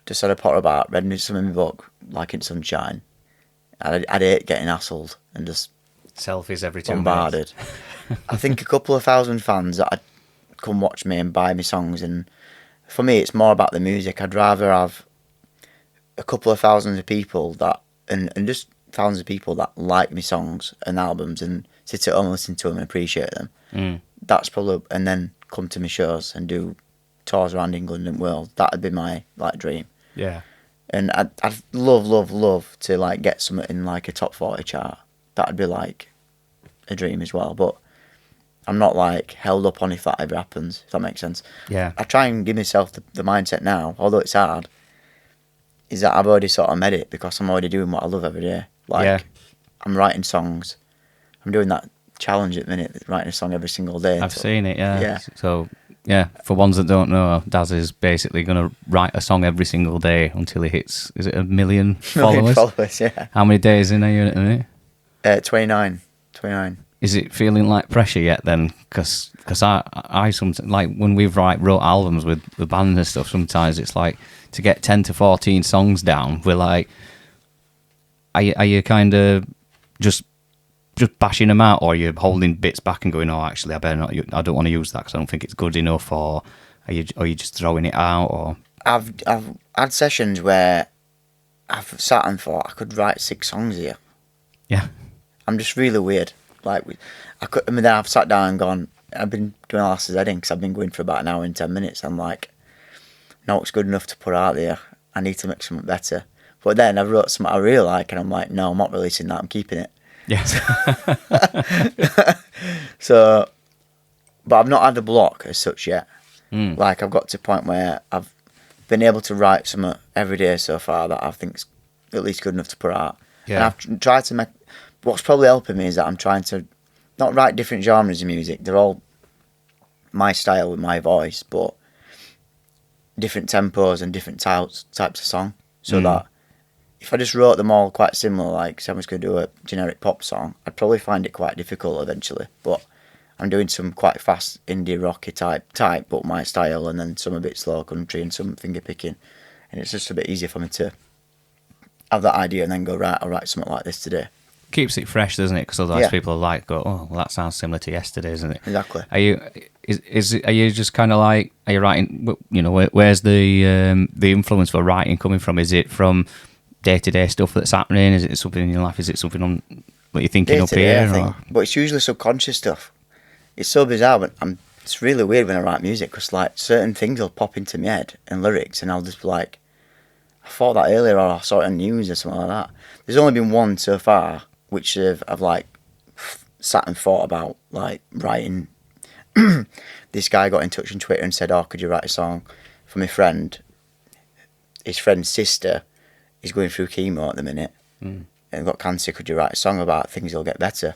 just had a pot about, read some in my book, like in Sunshine. I'd hate getting hassled and just selfies every 2 bombarded. I think a couple of thousand fans that would come watch me and buy me songs, and for me, it's more about the music. I'd rather have a couple of thousands of people that, and just thousands of people that like me songs and albums and sit at home and listen to them and appreciate them. That's probably, and then come to my shows and do tours around England and world. That'd be my like dream. Yeah. And I'd love to like get something in like a top 40 chart. That'd be like a dream as well. But I'm not like held up on if that ever happens, if that makes sense. Yeah. I try and give myself the mindset now, although it's hard. is that I've already sort of made it because I'm already doing what I love every day. Like, Yeah. I'm writing songs. I'm doing that challenge at the minute, writing a song every single day. I've seen it, yeah. Yeah. So, yeah, for ones that don't know, Daz is basically going to write a song every single day until he hits, is it 1 million followers? Followers, yeah. How many days in are you at the minute? 29. Is it feeling like pressure yet then? Because I sometimes, like when we've wrote albums with the band and stuff, sometimes it's like to get 10 to 14 songs down, we're like, are you kind of just bashing them out, or are you holding bits back and going, oh, actually, I better not, I don't want to use that because I don't think it's good enough, or are you just throwing it out? Or I've had sessions where I've sat and thought I could write 6 songs here. Yeah. I'm just really weird. Like, then I've sat down and gone, I've been doing Lass's Heading because I've been going for about an hour and 10 minutes. I'm like, no, it's good enough to put out there. I need to make something better. But then I wrote something I really like, and I'm like, no, I'm not releasing that. I'm keeping it. Yes. So, but I've not had a block as such yet. Mm. Like, I've got to a point where I've been able to write something every day so far that I think's at least good enough to put out. Yeah. And I've tried to make. What's probably helping me is that I'm trying to not write different genres of music. They're all my style with my voice, but different tempos and different types of song. So that if I just wrote them all quite similar, like someone's going to do a generic pop song, I'd probably find it quite difficult eventually. But I'm doing some quite fast indie rocky type, but my style, and then some a bit slow country and some finger picking, and it's just a bit easier for me to have that idea and then go, right, I'll write something like this today. Keeps it fresh, doesn't it? Because otherwise people are like, go, oh, well, that sounds similar to yesterday, isn't it? Exactly. Are you are you just kind of like, are you writing, you know, where's the influence for writing coming from? Is it from day-to-day stuff that's happening? Is it something in your life? Is it something on what you're thinking up here? I think. But it's usually subconscious stuff. It's so bizarre, but it's really weird when I write music, because like certain things will pop into my head and lyrics, and I'll just be like, I thought that earlier, or I saw it on news or something like that. There's only been one so far which I've like sat and thought about, like writing. This guy got in touch on Twitter and said, oh, could you write a song for my friend? His friend's sister is going through chemo at the minute and got cancer. Could you write a song about things that'll get better?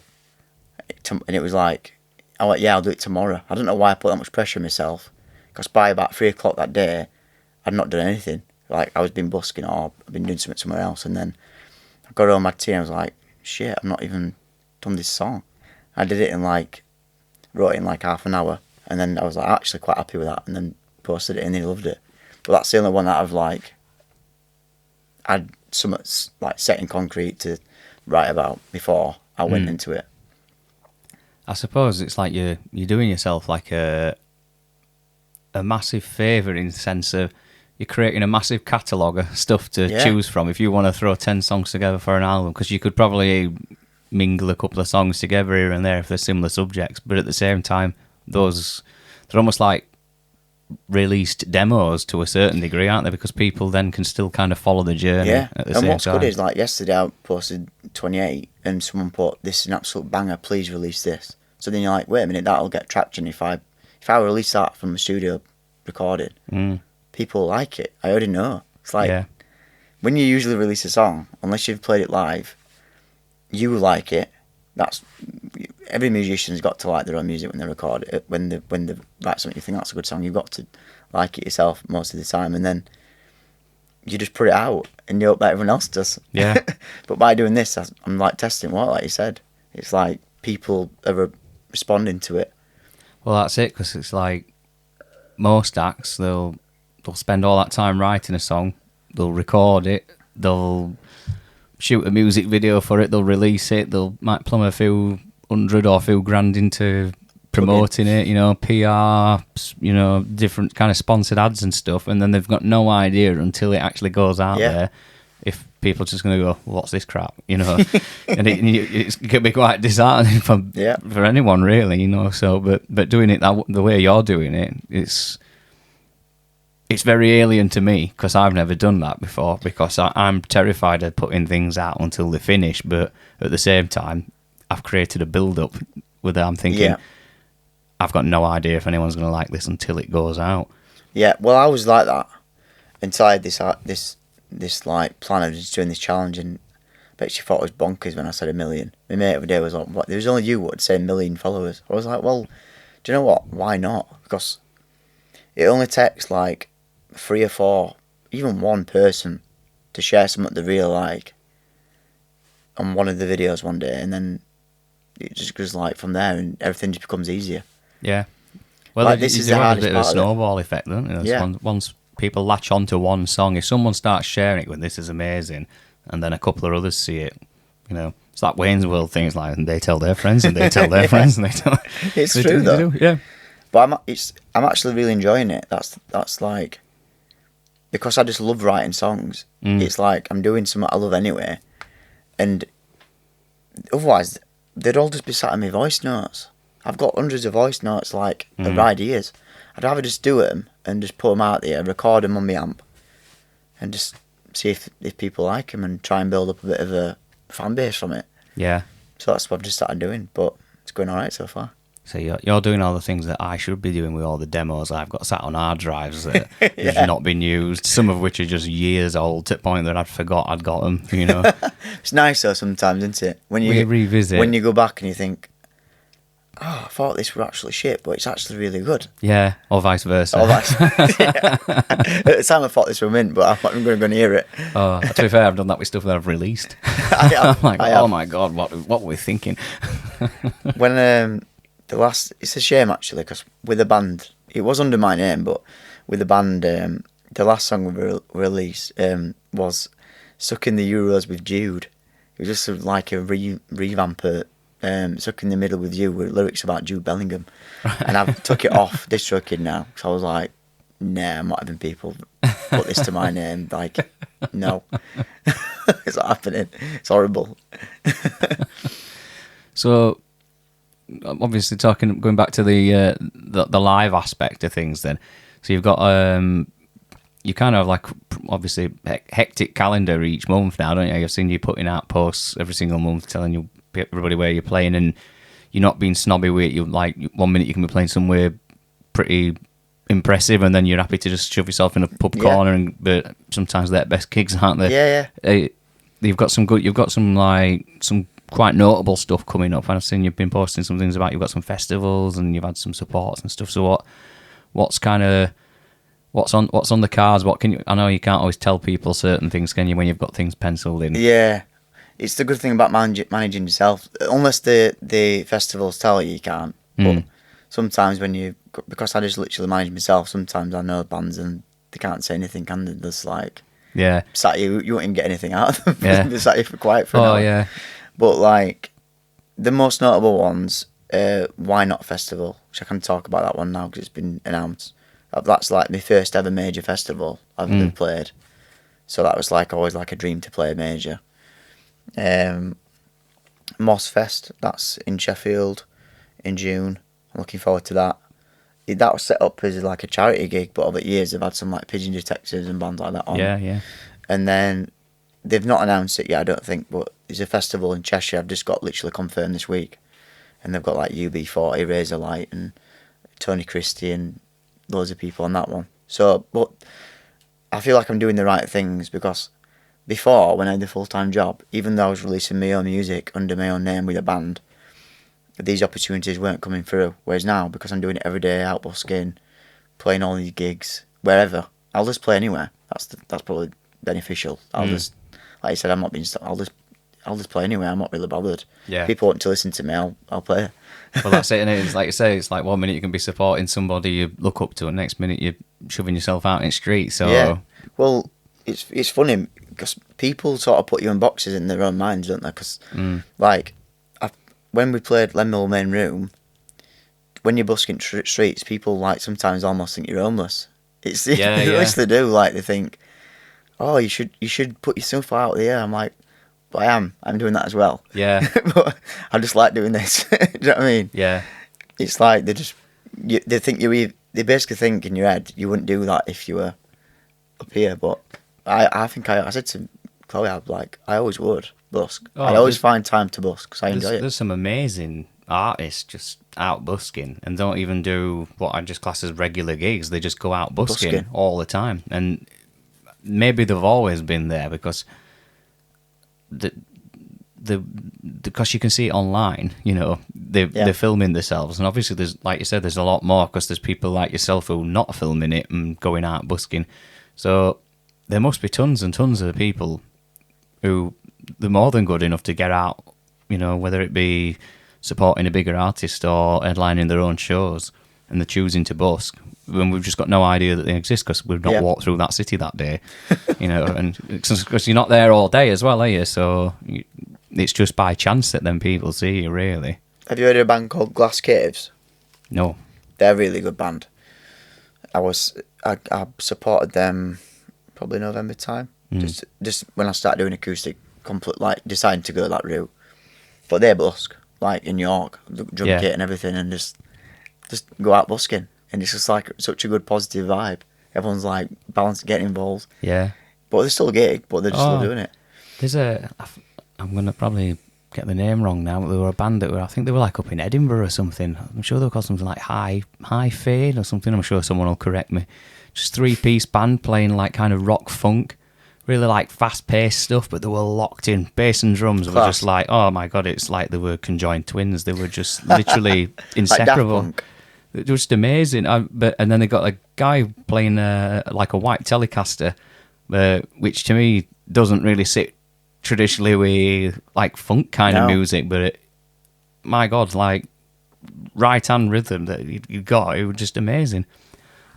And it was like, I went, yeah, I'll do it tomorrow. I don't know why I put that much pressure on myself, because by about 3 o'clock that day, I'd not done anything. Like, I was been busking, or I've been doing something somewhere else, and then I got home, had tea, and I was like, shit, I've not even done this song. I did it wrote it in like half an hour, and then I was like actually quite happy with that, and then posted it, and he loved it. But that's the only one that I've like had something like set in concrete to write about before I went into it. I suppose it's like you're doing yourself like a massive favour, in the sense of you're creating a massive catalogue of stuff to choose from if you want to throw 10 songs together for an album, because you could probably mingle a couple of songs together here and there if they're similar subjects, but at the same time, they're almost like released demos to a certain degree, aren't they? Because people then can still kind of follow the journey at the same time. And what's good is, like yesterday I posted 28 and someone put, this is an absolute banger, please release this. So then you're like, wait a minute, that'll get traction if I release that from the studio recorded. People like it. I already know. It's like when you usually release a song, unless you've played it live, you like it. That's every musician's got to like their own music when they record it. When they write something, you think that's a good song, you've got to like it yourself most of the time, and then you just put it out and you hope that everyone else does. Yeah. But by doing this, I'm like testing what, like you said, it's like people are responding to it. Well, that's it, because it's like most acts, they'll spend all that time writing a song, they'll record it, they'll shoot a music video for it, they'll release it, might plumb a few hundred or a few grand into promoting it, you know, PR, you know, different kind of sponsored ads and stuff, and then they've got no idea until it actually goes out there if people are just going to go, what's this crap, you know? And it can be quite disheartening for anyone, really, you know. So, but doing it the way you're doing it, it's very alien to me, because I've never done that before, because I'm terrified of putting things out until they finish, but at the same time, I've created a build-up with it. I'm thinking, I've got no idea if anyone's going to like this until it goes out. Yeah, well, I was like that until I had this this like plan of just doing this challenge, and I bet she thought it was bonkers when I said 1 million. My mate every day was like, "What? There's only you would say 1 million followers." I was like, "Well, do you know what? Why not? Because it only takes like 3 or 4, even one person, to share something they really like on one of the videos one day, and then it just goes like from there, and everything just becomes easier." Yeah. Well, like, this is the hardest bit of a snowball effect, don't you? Yeah. Once people latch onto one song, if someone starts sharing it when this is amazing, and then a couple of others see it, you know, it's that Wayne's World thing. It's like, and they tell their friends, and they tell their friends, and they tell. It's true though. Yeah. But I'm actually really enjoying it. That's like, because I just love writing songs. It's like I'm doing something I love anyway, and otherwise they'd all just be sat in my voice notes. I've got hundreds of voice notes like of ideas. I'd rather just do them and just put them out there, record them on my amp, and just see if people like them and try and build up a bit of a fan base from it. Yeah. So that's what I've just started doing, but it's going all right so far. So you're doing all the things that I should be doing with all the demos I've got sat on hard drives that have not been used, some of which are just years old to the point that I'd forgot I'd got them, you know. It's nice though sometimes, isn't it? When you revisit. When you go back and you think, oh, I thought this were actually shit, but it's actually really good. Yeah, or vice versa. Yeah. At the time I thought this were mint, but I'm not going to hear it. Oh, to be fair, I've done that with stuff that I've released. I have. Oh my God, what were we thinking? When it's a shame actually, because with the band, it was under my name, but with the band, the last song we released was "Stuck in the Euros with Jude." It was just like a revamp of "Stuck in the Middle with You" with lyrics about Jude Bellingham, and I've took it off DistroKid now, so I was like, nah, I'm not having people put this to my name. Like, no, it's not happening. It's horrible. So, obviously, going back to the live aspect of things, then. So you've got you kind of like obviously hectic calendar each month now, don't you? I've seen you putting out posts every single month telling you everybody where you're playing, and you're not being snobby with it. You like 1 minute you can be playing somewhere pretty impressive, and then you're happy to just shove yourself in a pub corner. But sometimes they're best gigs, aren't they? Yeah. You've got some quite notable stuff coming up. I've seen you've been posting some things about you've got some festivals and you've had some supports and stuff. So what's on the cards? What can you? I know you can't always tell people certain things, can you? When you've got things penciled in. Yeah. It's the good thing about managing yourself. Unless the festivals tell you can't. But sometimes because I just literally manage myself, sometimes I know bands and they can't say anything, can they? There's like, sat you won't even get anything out of them. Yeah. They sat you for quiet for an hour. Yeah. But like, the most notable ones, Why Not Festival, which I can talk about that one now because it's been announced. That's like my first ever major festival I've ever played. So that was like always like a dream to play a major. Moss Fest, that's in Sheffield in June. I'm looking forward to that. That was set up as like a charity gig, but over the years they've had some like Pigeon Detectives and bands like that on. Yeah. And then they've not announced it yet, I don't think, but there's a festival in Cheshire I've just got literally confirmed this week. And they've got like UB40, Razorlight and Tony Christie and loads of people on that one. So, but I feel like I'm doing the right things because before, when I had the full-time job, even though I was releasing my own music under my own name with a band, these opportunities weren't coming through. Whereas now, because I'm doing it every day, out busking, playing all these gigs, wherever, I'll just play anywhere. That's probably beneficial. I'll just, like I said, I'm not being. I'll just play anywhere. I'm not really bothered. Yeah. People want to listen to me, I'll play. Well, that's it. And it's like you say, it's like 1 minute you can be supporting somebody you look up to, and next minute you're shoving yourself out in the street. So yeah. Well, it's funny because people sort of put you in boxes in their own minds, don't they? Because like when we played Lemuel Main Room, when you're busking streets, people like sometimes almost think you're homeless. It's they honestly do. Like they think, oh, you should put yourself out there. I'm like, but I'm doing that as well. Yeah. But I just like doing this. Do you know what I mean? Yeah. It's like they basically think in your head you wouldn't do that if you were up here. But I think I said to Chloe, I always would busk. I'd always find time to busk because I enjoy it. There's some amazing artists just out busking and don't even do what I just class as regular gigs. They just go out busking all the time. And maybe they've always been there because because you can see it online, you know, they're filming themselves, and obviously there's, like you said, there's a lot more because there's people like yourself who are not filming it and going out busking. So there must be tons and tons of people who they're more than good enough to get out, you know, whether it be supporting a bigger artist or headlining their own shows, and they're choosing to busk when we've just got no idea that they exist because we've not walked through that city that day, you know, and because you're not there all day as well, are you? So it's just by chance that then people see you, really. Have you heard of a band called Glass Caves? No. They're a really good band. I supported them probably November time. Just when I started doing acoustic, like deciding to go that route. But they busk, like in York, drum kit and everything, and just go out busking. And it's just like such a good positive vibe. Everyone's like balanced, getting involved. Yeah. But there's still a gig, but they're just still doing it. I'm going to probably get the name wrong now, but they were a band I think they were like up in Edinburgh or something. I'm sure they were called something like High Fade or something. I'm sure someone will correct me. Just 3-piece band playing like kind of rock funk, really like fast-paced stuff, but they were locked in. Bass and drums were just like, oh my God, it's like they were conjoined twins. They were just literally inseparable. Like it was just amazing. And then they got a guy playing like a white Telecaster, which to me doesn't really sit traditionally with like funk kind of music, but my God, like right hand rhythm that you got, it was just amazing.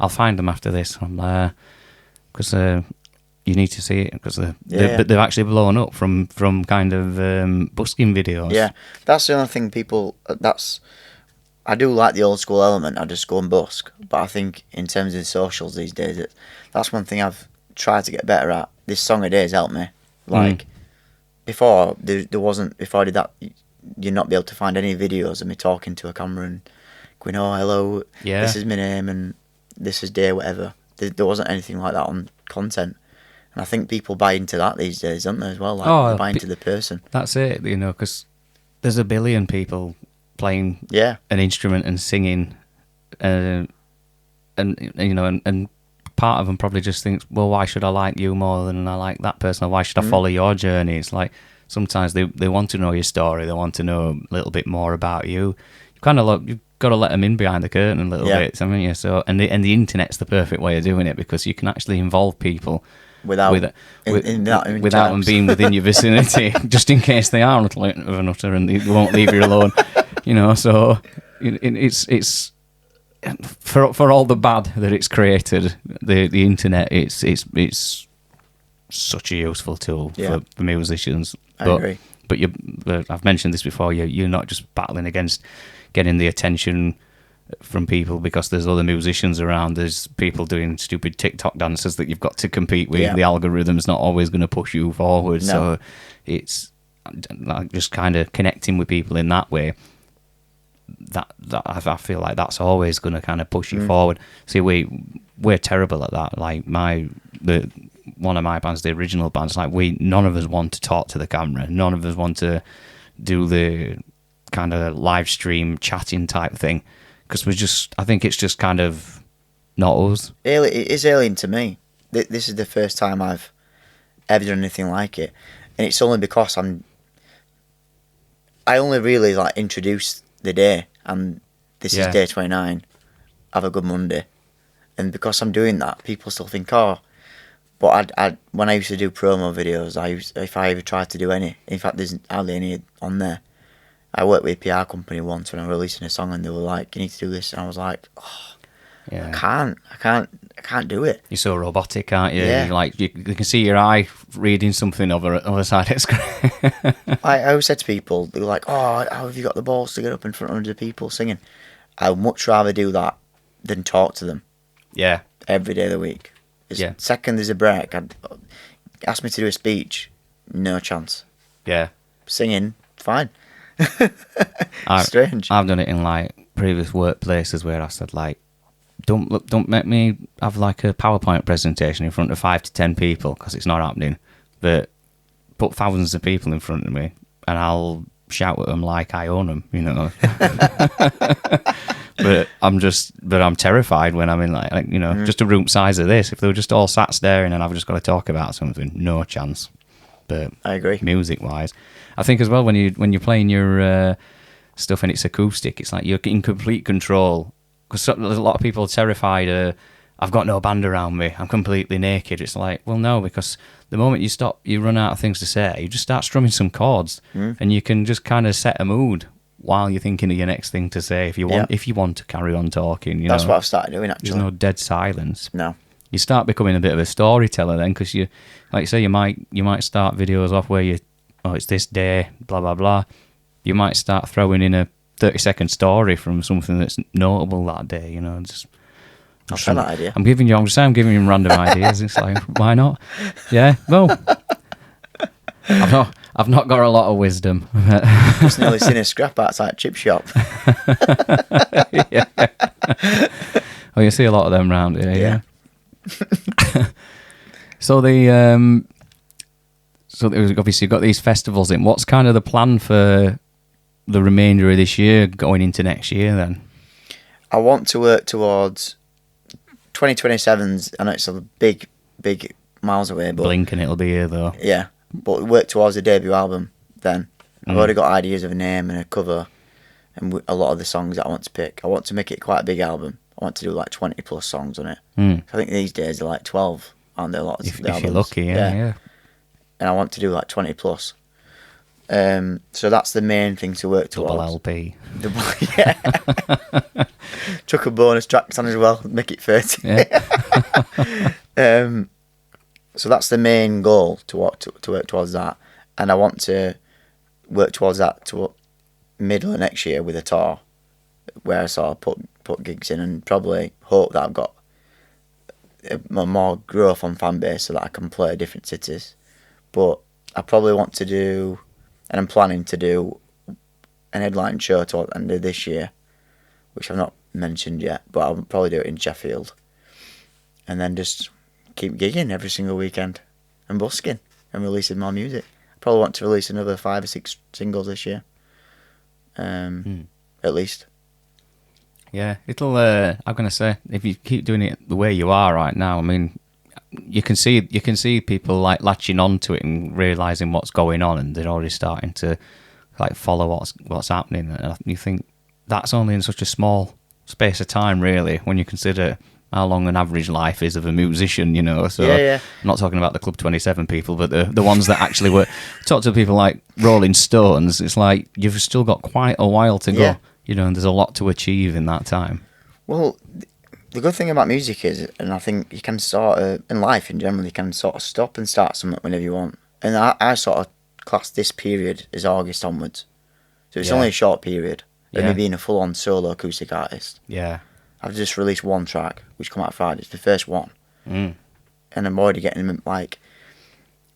I'll find them after this. Because you need to see it because they've actually blown up from kind of busking videos. Yeah, that's the only thing I do like the old school element. I just go and busk, but I think in terms of the socials these days, that's one thing I've tried to get better at. This Song of Days helped me. Like before, there wasn't. Before I did that, you'd not be able to find any videos of me talking to a camera and going, "Oh, hello, this is my name and this is day, whatever." There wasn't anything like that on content. And I think people buy into that these days, don't they, as well? Like, they buy into the person. That's it, you know, because there's a billion people playing an instrument and singing, and you know, and part of them probably just thinks, well, why should I like you more than I like that person? Or why should I follow your journey? It's like sometimes they want to know your story. They want to know a little bit more about you. You've got to let them in behind the curtain a little bit, haven't you? So, and the internet's the perfect way of doing it because you can actually involve people without them being within your vicinity, just in case they are a little bit of a nutter and they won't leave you alone. You know, so it's for all the bad that it's created, the internet, it's such a useful tool for musicians. I agree. But I've mentioned this before. You're not just battling against getting the attention from people because there's other musicians around. There's people doing stupid TikTok dances that you've got to compete with. The algorithm's not always going to push you forward. No. So it's like just kind of connecting with people in that way. That I feel like that's always going to kind of push you forward. See, we're terrible at that. Like one of my bands, the original bands, like none of us want to talk to the camera. None of us want to do the kind of live stream chatting type thing because I think it's just kind of not us. It is alien to me. This is the first time I've ever done anything like it, and it's only because I only really like introduced the day, and this is day 29. Have a good Monday, and because I'm doing that, people still think, oh. But when I used to do promo videos, if I ever tried to do any, in fact, there's hardly any on there. I worked with a PR company once when I was releasing a song, and they were like, "You need to do this," and I was like, "Oh, I can't do it." You're so robotic, aren't you? Yeah. Like you can see your eye reading something over the side of the screen. I always said to people, they were like, "Oh, how have you got the balls to get up in front of hundreds of people singing?" I would much rather do that than talk to them. Yeah. Every day of the week. Second there's a break, ask me to do a speech, no chance. Yeah. Singing, fine. Strange. I've done it in like previous workplaces where I said like, don't make me have like a PowerPoint presentation in front of 5 to 10 people because it's not happening. But put thousands of people in front of me and I'll shout at them like I own them, you know. but I'm terrified when I'm in like you know, just a room size of this. If they were just all sat staring and I've just got to talk about something, no chance. But I agree. Music wise, I think as well when you're playing your stuff and it's acoustic, it's like you're in complete control. Because there's a lot of people terrified. I've got no band around me. I'm completely naked. It's like, well, no, because the moment you run out of things to say, you just start strumming some chords, and you can just kind of set a mood while you're thinking of your next thing to say. If you want to carry on talking, that's what I've started doing. Actually, there's no dead silence. No, you start becoming a bit of a storyteller then, because you, like you say, you might start videos off where it's this day, blah blah blah. You might start throwing in a 30-second story from something that's notable that day. You know, just. I'll try that idea. I'm giving you random ideas. It's like, why not? Yeah, well, I've not got a lot of wisdom. Just nearly seen a scrap outside a chip shop. Yeah. Oh, you see a lot of them around here. Yeah. So obviously you've got these festivals in. What's kind of the plan for the remainder of this year, going into next year? Then I want to work towards 2027's. I know it's a big miles away, but blinking it'll be here though. Yeah, but work towards a debut album. Then I've already got ideas of a name and a cover, and a lot of the songs that I want to pick. I want to make it quite a big album. I want to do like 20 plus songs on it. I think these days they're like 12, aren't there? Lots if you're lucky, yeah. And I want to do like 20 plus. So that's the main thing to work towards. Double LP. Yeah. Chuck a bonus tracks on as well. Make it 30. Yeah. So that's the main goal to work towards that, and I want to work towards that to middle of next year with a tour, where I sort of put gigs in and probably hope that I've got more growth on fan base so that I can play different cities. But I probably want to do, and I'm planning to do, an headline show toward the end of this year, which I've not mentioned yet, but I'll probably do it in Sheffield, and then just keep gigging every single weekend and busking and releasing more music. I probably want to release another 5 or 6 singles this year, at least. Yeah, it'll. I'm gonna say, if you keep doing it the way you are right now, I mean, you can see people like latching onto it and realizing what's going on, and they're already starting to like follow what's happening. And you think that's only in such a small space of time, really, when you consider how long an average life is of a musician, you know. So yeah. I'm not talking about the Club 27 people, but the ones that actually work. Talk to people like Rolling Stones. It's like you've still got quite a while to go, you know, and there's a lot to achieve in that time. Well, the good thing about music is, and I think you can sort of, in life in general, you can sort of stop and start something whenever you want. And I sort of class this period as August onwards. So it's only a short period of me being a full-on solo acoustic artist. Yeah. I've just released one track, which come out Friday. It's the first one. And I'm already getting, like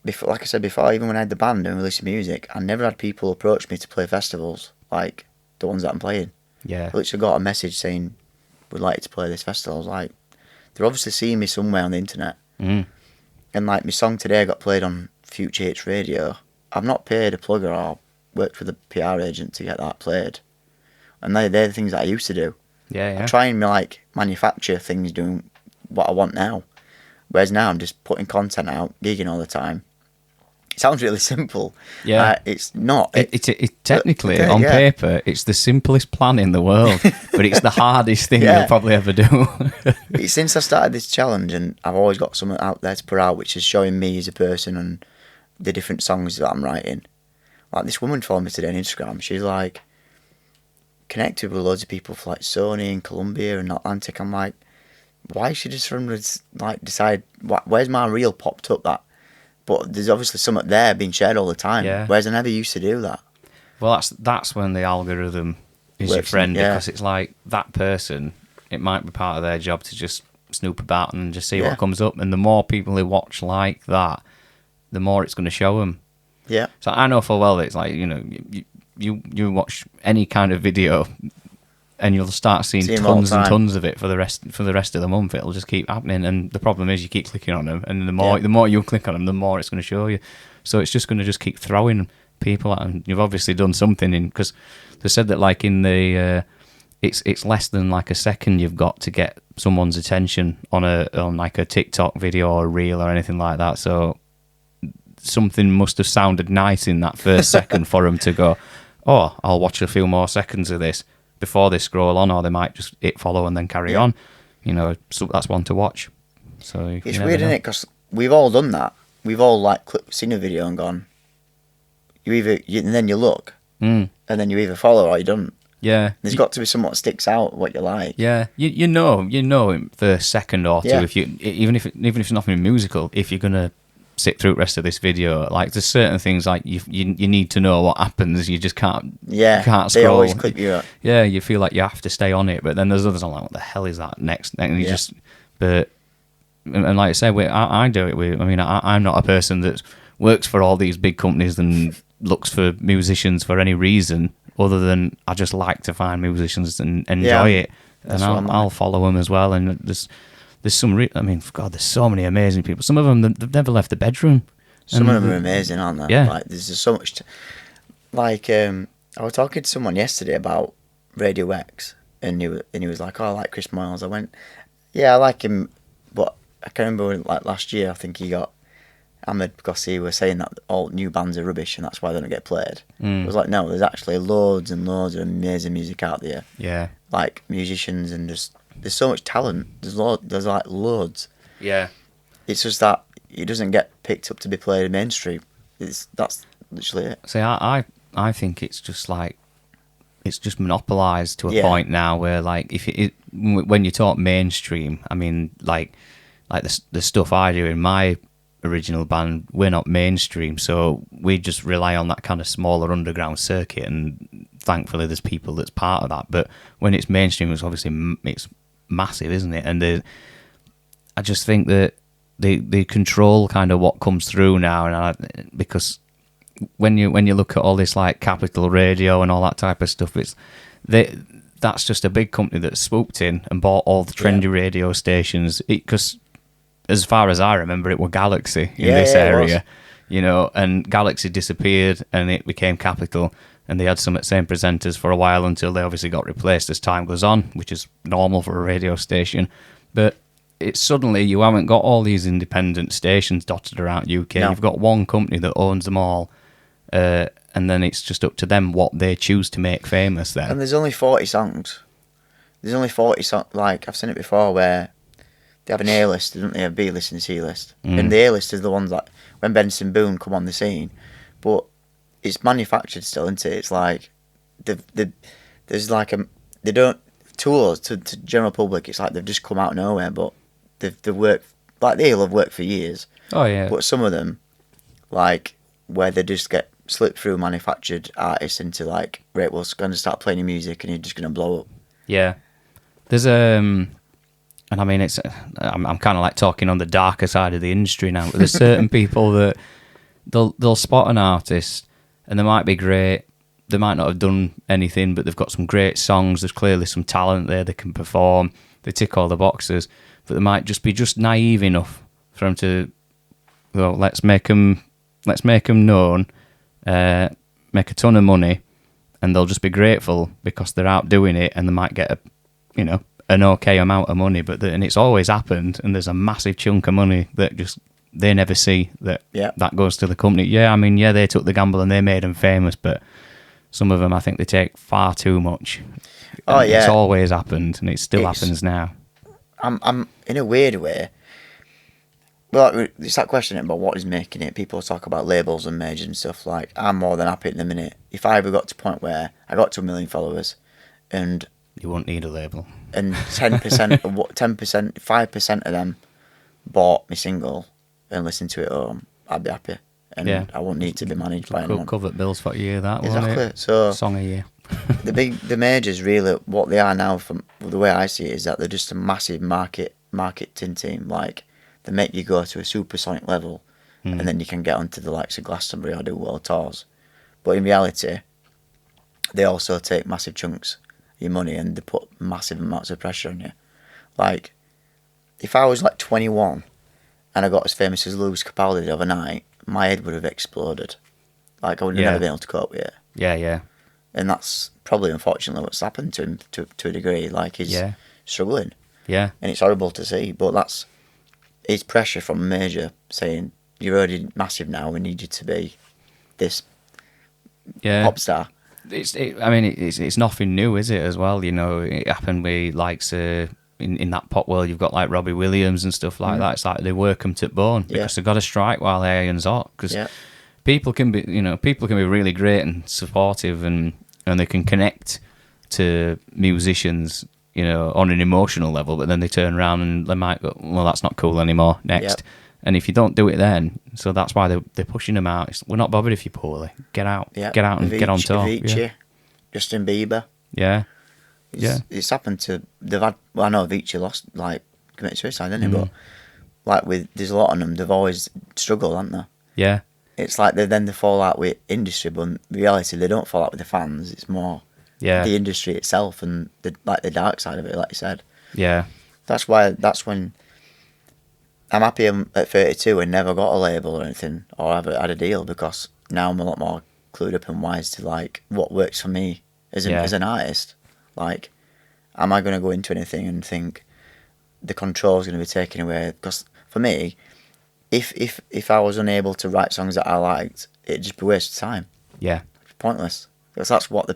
I said before, even when I had the band and releasing music, I never had people approach me to play festivals, like the ones that I'm playing. Yeah. I literally got a message saying, would like you to play this festival. I was like, they're obviously seeing me somewhere on the internet. And like my song today got played on Future Hits Radio. I've not paid a plugger or worked with a PR agent to get that played. And they're the things that I used to do. Yeah. I try and like manufacture things doing what I want now. Whereas now I'm just putting content out, gigging all the time. It sounds really simple. Yeah. It's not. It technically, on paper, it's the simplest plan in the world, but it's the hardest thing you'll probably ever do. Since I started this challenge, and I've always got something out there to put out, which is showing me as a person and the different songs that I'm writing. Like this woman followed me today on Instagram. She's like connected with loads of people for like Sony and Columbia and Atlantic. I'm like, why should just like decide where's my reel popped up that? But there's obviously something there being shared all the time. Yeah. Whereas I never used to do that. Well, that's when the algorithm is your friend, because it's like that person, it might be part of their job to just snoop about and just see what comes up. And the more people who watch like that, the more it's going to show them. Yeah. So I know full well that it's like, you know, you watch any kind of video and you'll start seeing tons and tons of it for the rest of the month. It'll just keep happening, and the problem is you keep clicking on them, and the more you click on them, the more it's going to show you. So it's just going to just keep throwing people at them. You've obviously done something because they said that like in the it's less than like a second you've got to get someone's attention on like a TikTok video or reel or anything like that. So something must have sounded nice in that first second for them to go, oh, I'll watch a few more seconds of this before they scroll on, or they might just hit follow and then carry on. You know, so that's one to watch. So it's weird, isn't it? Because we've all done that. We've all like seen a video and gone. And then you look, and then you either follow or you don't. Yeah, there's got to be something that sticks out what you like. Yeah, you know in the second or two, if you even if it's nothing musical, if you're gonna sit through the rest of this video, like there's certain things like you need to know what happens. You just can't. Yeah, can't they scroll. always clip you up. Yeah, you feel like you have to stay on it, but then there's others I'm like, what the hell is that next? And you just, but and like I said, I do it. I mean, I'm not a person that works for all these big companies and looks for musicians for any reason other than I just like to find musicians and enjoy it, and I'll follow them as well. And there's some I mean, God, there's so many amazing people. Some of them they've never left the bedroom. Some of them are amazing, aren't they? Yeah. Like there's just so much. I was talking to someone yesterday about Radio X, and he was like, "Oh, I like Chris Moyles." I went, "Yeah, I like him," but I can remember like last year, I think he got hammered because he was saying that all new bands are rubbish and that's why they don't get played. I was like, no, there's actually loads and loads of amazing music out there. Yeah. Like musicians and just there's so much talent. There's like loads. Yeah. It's just that it doesn't get picked up to be played in mainstream. That's literally it. See, I think it's just like it's just monopolised to a point now where like when you talk mainstream, I mean like the stuff I do in my original band, we're not mainstream, so we just rely on that kind of smaller underground circuit, and thankfully there's people that's part of that. But when it's mainstream, it's obviously it's massive, isn't it? And I just think that they control kind of what comes through now, and because when you look at all this like Capital Radio and all that type of stuff, that's just a big company that swooped in and bought all the trendy radio stations, because as far as I remember, it were Galaxy in this area, you know, and Galaxy disappeared and it became Capital, and they had some same presenters for a while until they obviously got replaced as time goes on, which is normal for a radio station. But it's suddenly you haven't got all these independent stations dotted around UK. No. You've got one company that owns them all, and then it's just up to them what they choose to make famous then. And there's only 40 songs. There's only 40 songs. Like, I've seen it before where they have an A-list, don't they? A B-list and C-list. And the A-list is the ones like when Benson Boone come on the scene. But it's manufactured still, isn't it? It's like there's like they don't tours to general public. It's like they've just come out of nowhere, but they've worked like they'll have worked for years. Oh yeah. But some of them, like where they just get slipped through manufactured artists into like, right, we're going to start playing your music and you're just going to blow up. Yeah. There's and I mean, I'm kind of like talking on the darker side of the industry now, but there's certain people that they'll spot an artist and they might be great, they might not have done anything, but they've got some great songs, there's clearly some talent there, they can perform, they tick all the boxes, but they might just be naive enough for them to, well, let's make them known, make a ton of money, and they'll just be grateful because they're out doing it, and they might get an okay amount of money, and it's always happened, and there's a massive chunk of money that just they never see that goes to the company. Yeah, I mean, they took the gamble and they made them famous, but some of them I think they take far too much. Oh yeah, it's always happened, and it still happens now. I'm in a weird way. Well, it's that question about what is making it. People talk about labels and majors and stuff. Like, I'm more than happy in a minute if I ever got to a point where I got to 1 million followers, and you won't need a label. And 10%, 5% of them bought my single and listened to it home, I'd be happy. And I won't need to be managed by anyone. Cover bills for a year, that exactly. Won't it? So song a year. the majors really, what they are now, from the way I see it, is that they're just a massive marketing team. Like, they make you go to a supersonic level, and then you can get onto the likes of Glastonbury or do world tours. But in reality, they also take massive chunks your money and they put massive amounts of pressure on you. Like, if I was like 21 and I got as famous as Lewis Capaldi did overnight, my head would have exploded. Like, I would have never been able to cope with it. Yeah. And that's probably, unfortunately, what's happened to him to a degree. Like, he's struggling. Yeah. And it's horrible to see, but that's it's pressure from a major saying, you're already massive now, we need you to be this pop star. It's nothing new, is it, as well? You know, it happened with, like, in that pop world, you've got, like, Robbie Williams and stuff like that. It's like they work them to bone because they've got to strike while the iron's hot. Because people can be really great and supportive, and they can connect to musicians, you know, on an emotional level, but then they turn around and they might go, well, that's not cool anymore, next. And if you don't do it then, so that's why they're pushing them out. We're not bothered if you're poorly. Get out and get on tour. Avicii, Justin Bieber. It's happened to, they've had, well, I know Avicii lost, like, committed suicide, didn't he? But, like, there's a lot of them, they've always struggled, haven't they? Yeah. It's like they fall out with industry, but in reality, they don't fall out with the fans. It's more the industry itself and the dark side of it, like you said. Yeah. That's when I'm happy I'm at 32 and never got a label or anything, or had a deal, because now I'm a lot more clued up and wise to, like, what works for me as an artist. Like, am I going to go into anything and think the control is going to be taken away? Because for me, if I was unable to write songs that I liked, it'd just be a waste of time. Yeah. It's pointless. Because that's what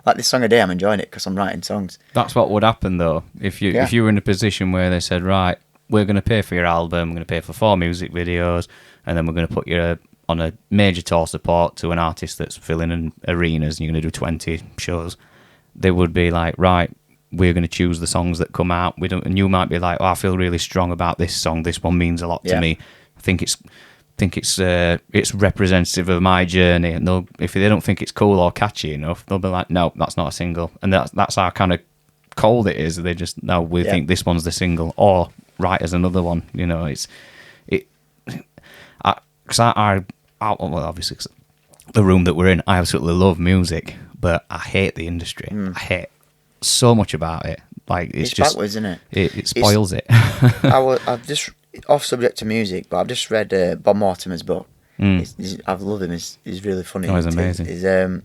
like this song a day, I'm enjoying it because I'm writing songs. That's what would happen, though, if you were in a position where they said, right, we're going to pay for your album, we're going to pay for 4 music videos, and then we're going to put you on a major tour support to an artist that's filling in arenas, and you're going to do 20 shows. They would be like, right, we're going to choose the songs that come out. And you might be like, oh, I feel really strong about this song. This one means a lot to me. I think it's representative of my journey. And if they don't think it's cool or catchy enough, they'll be like, no, that's not a single. And that's how kind of cold it is. They just, no, we think this one's the single, or write as another one. You know, obviously the room that we're in, I absolutely love music, but I hate the industry. I hate so much about it. Like, it's just backwards, isn't it? It spoils it. I've just, off subject to music, but I've just read Bob Mortimer's book. I've loved him. He's really funny. Oh, he's amazing.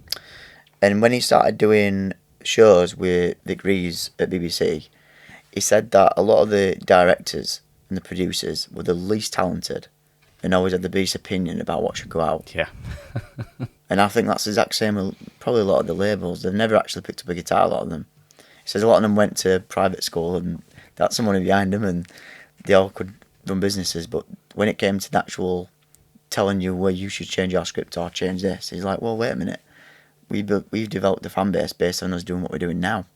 And when he started doing shows with Vic Reeves at BBC, he said that a lot of the directors and the producers were the least talented and always had the biggest opinion about what should go out. Yeah. And I think that's the exact same with probably a lot of the labels. They've never actually picked up a guitar, a lot of them. He says a lot of them went to private school and that's some money behind them and they all could run businesses. But when it came to the actual telling you where you should change your script or change this, he's like, well, wait a minute. We've developed a fan base based on us doing what we're doing now.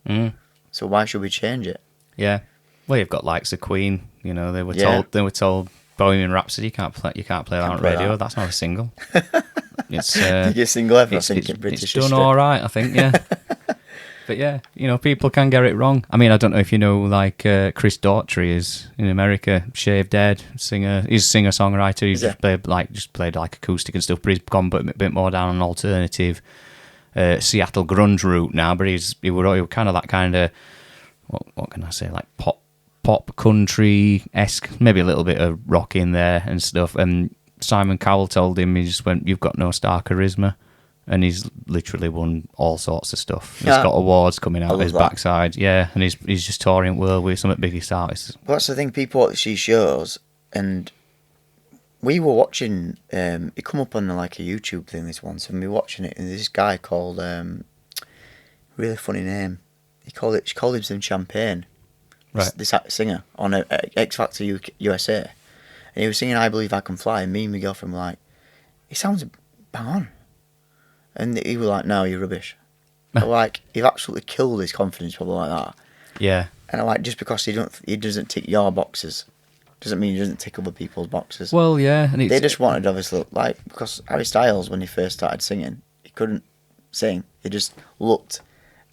So why should we change it? Yeah. Well, you've got likes of Queen. You know, they were told Bohemian Rhapsody you can't play that on radio. That's not a single. It's the biggest single ever, I think, in British history. It's done all right, I think. Yeah. But yeah, you know, people can get it wrong. I mean, I don't know if you know, like, Chris Daughtry is in America, shaved head, singer. He's a singer-songwriter. He's just played acoustic and stuff, but he's gone a bit more down an alternative Seattle grunge route now. But he were kind of that kind of, what can I say, like pop country-esque, maybe a little bit of rock in there and stuff. And Simon Cowell told him, he just went, "You've got no star charisma." And he's literally won all sorts of stuff. He's got awards coming out of his backside. Yeah, and he's just touring the world with some of the biggest artists. Well, that's the thing, people watch these shows, and we were watching, it come up on like a YouTube thing this once, and we were watching it, and this guy called, really funny name, he called him some Champagne. Right. This singer on X Factor USA. And he was singing I Believe I Can Fly, and me and my girlfriend were like, he sounds bang on. And he was like, no, you're rubbish. I'm like, you've absolutely killed his confidence, probably like that. Yeah. And I'm like, just because he doesn't tick your boxes, doesn't mean he doesn't tick other people's boxes. Well, yeah. And they just wanted, obviously, like, because Harry Styles, when he first started singing, he couldn't sing. He just looked,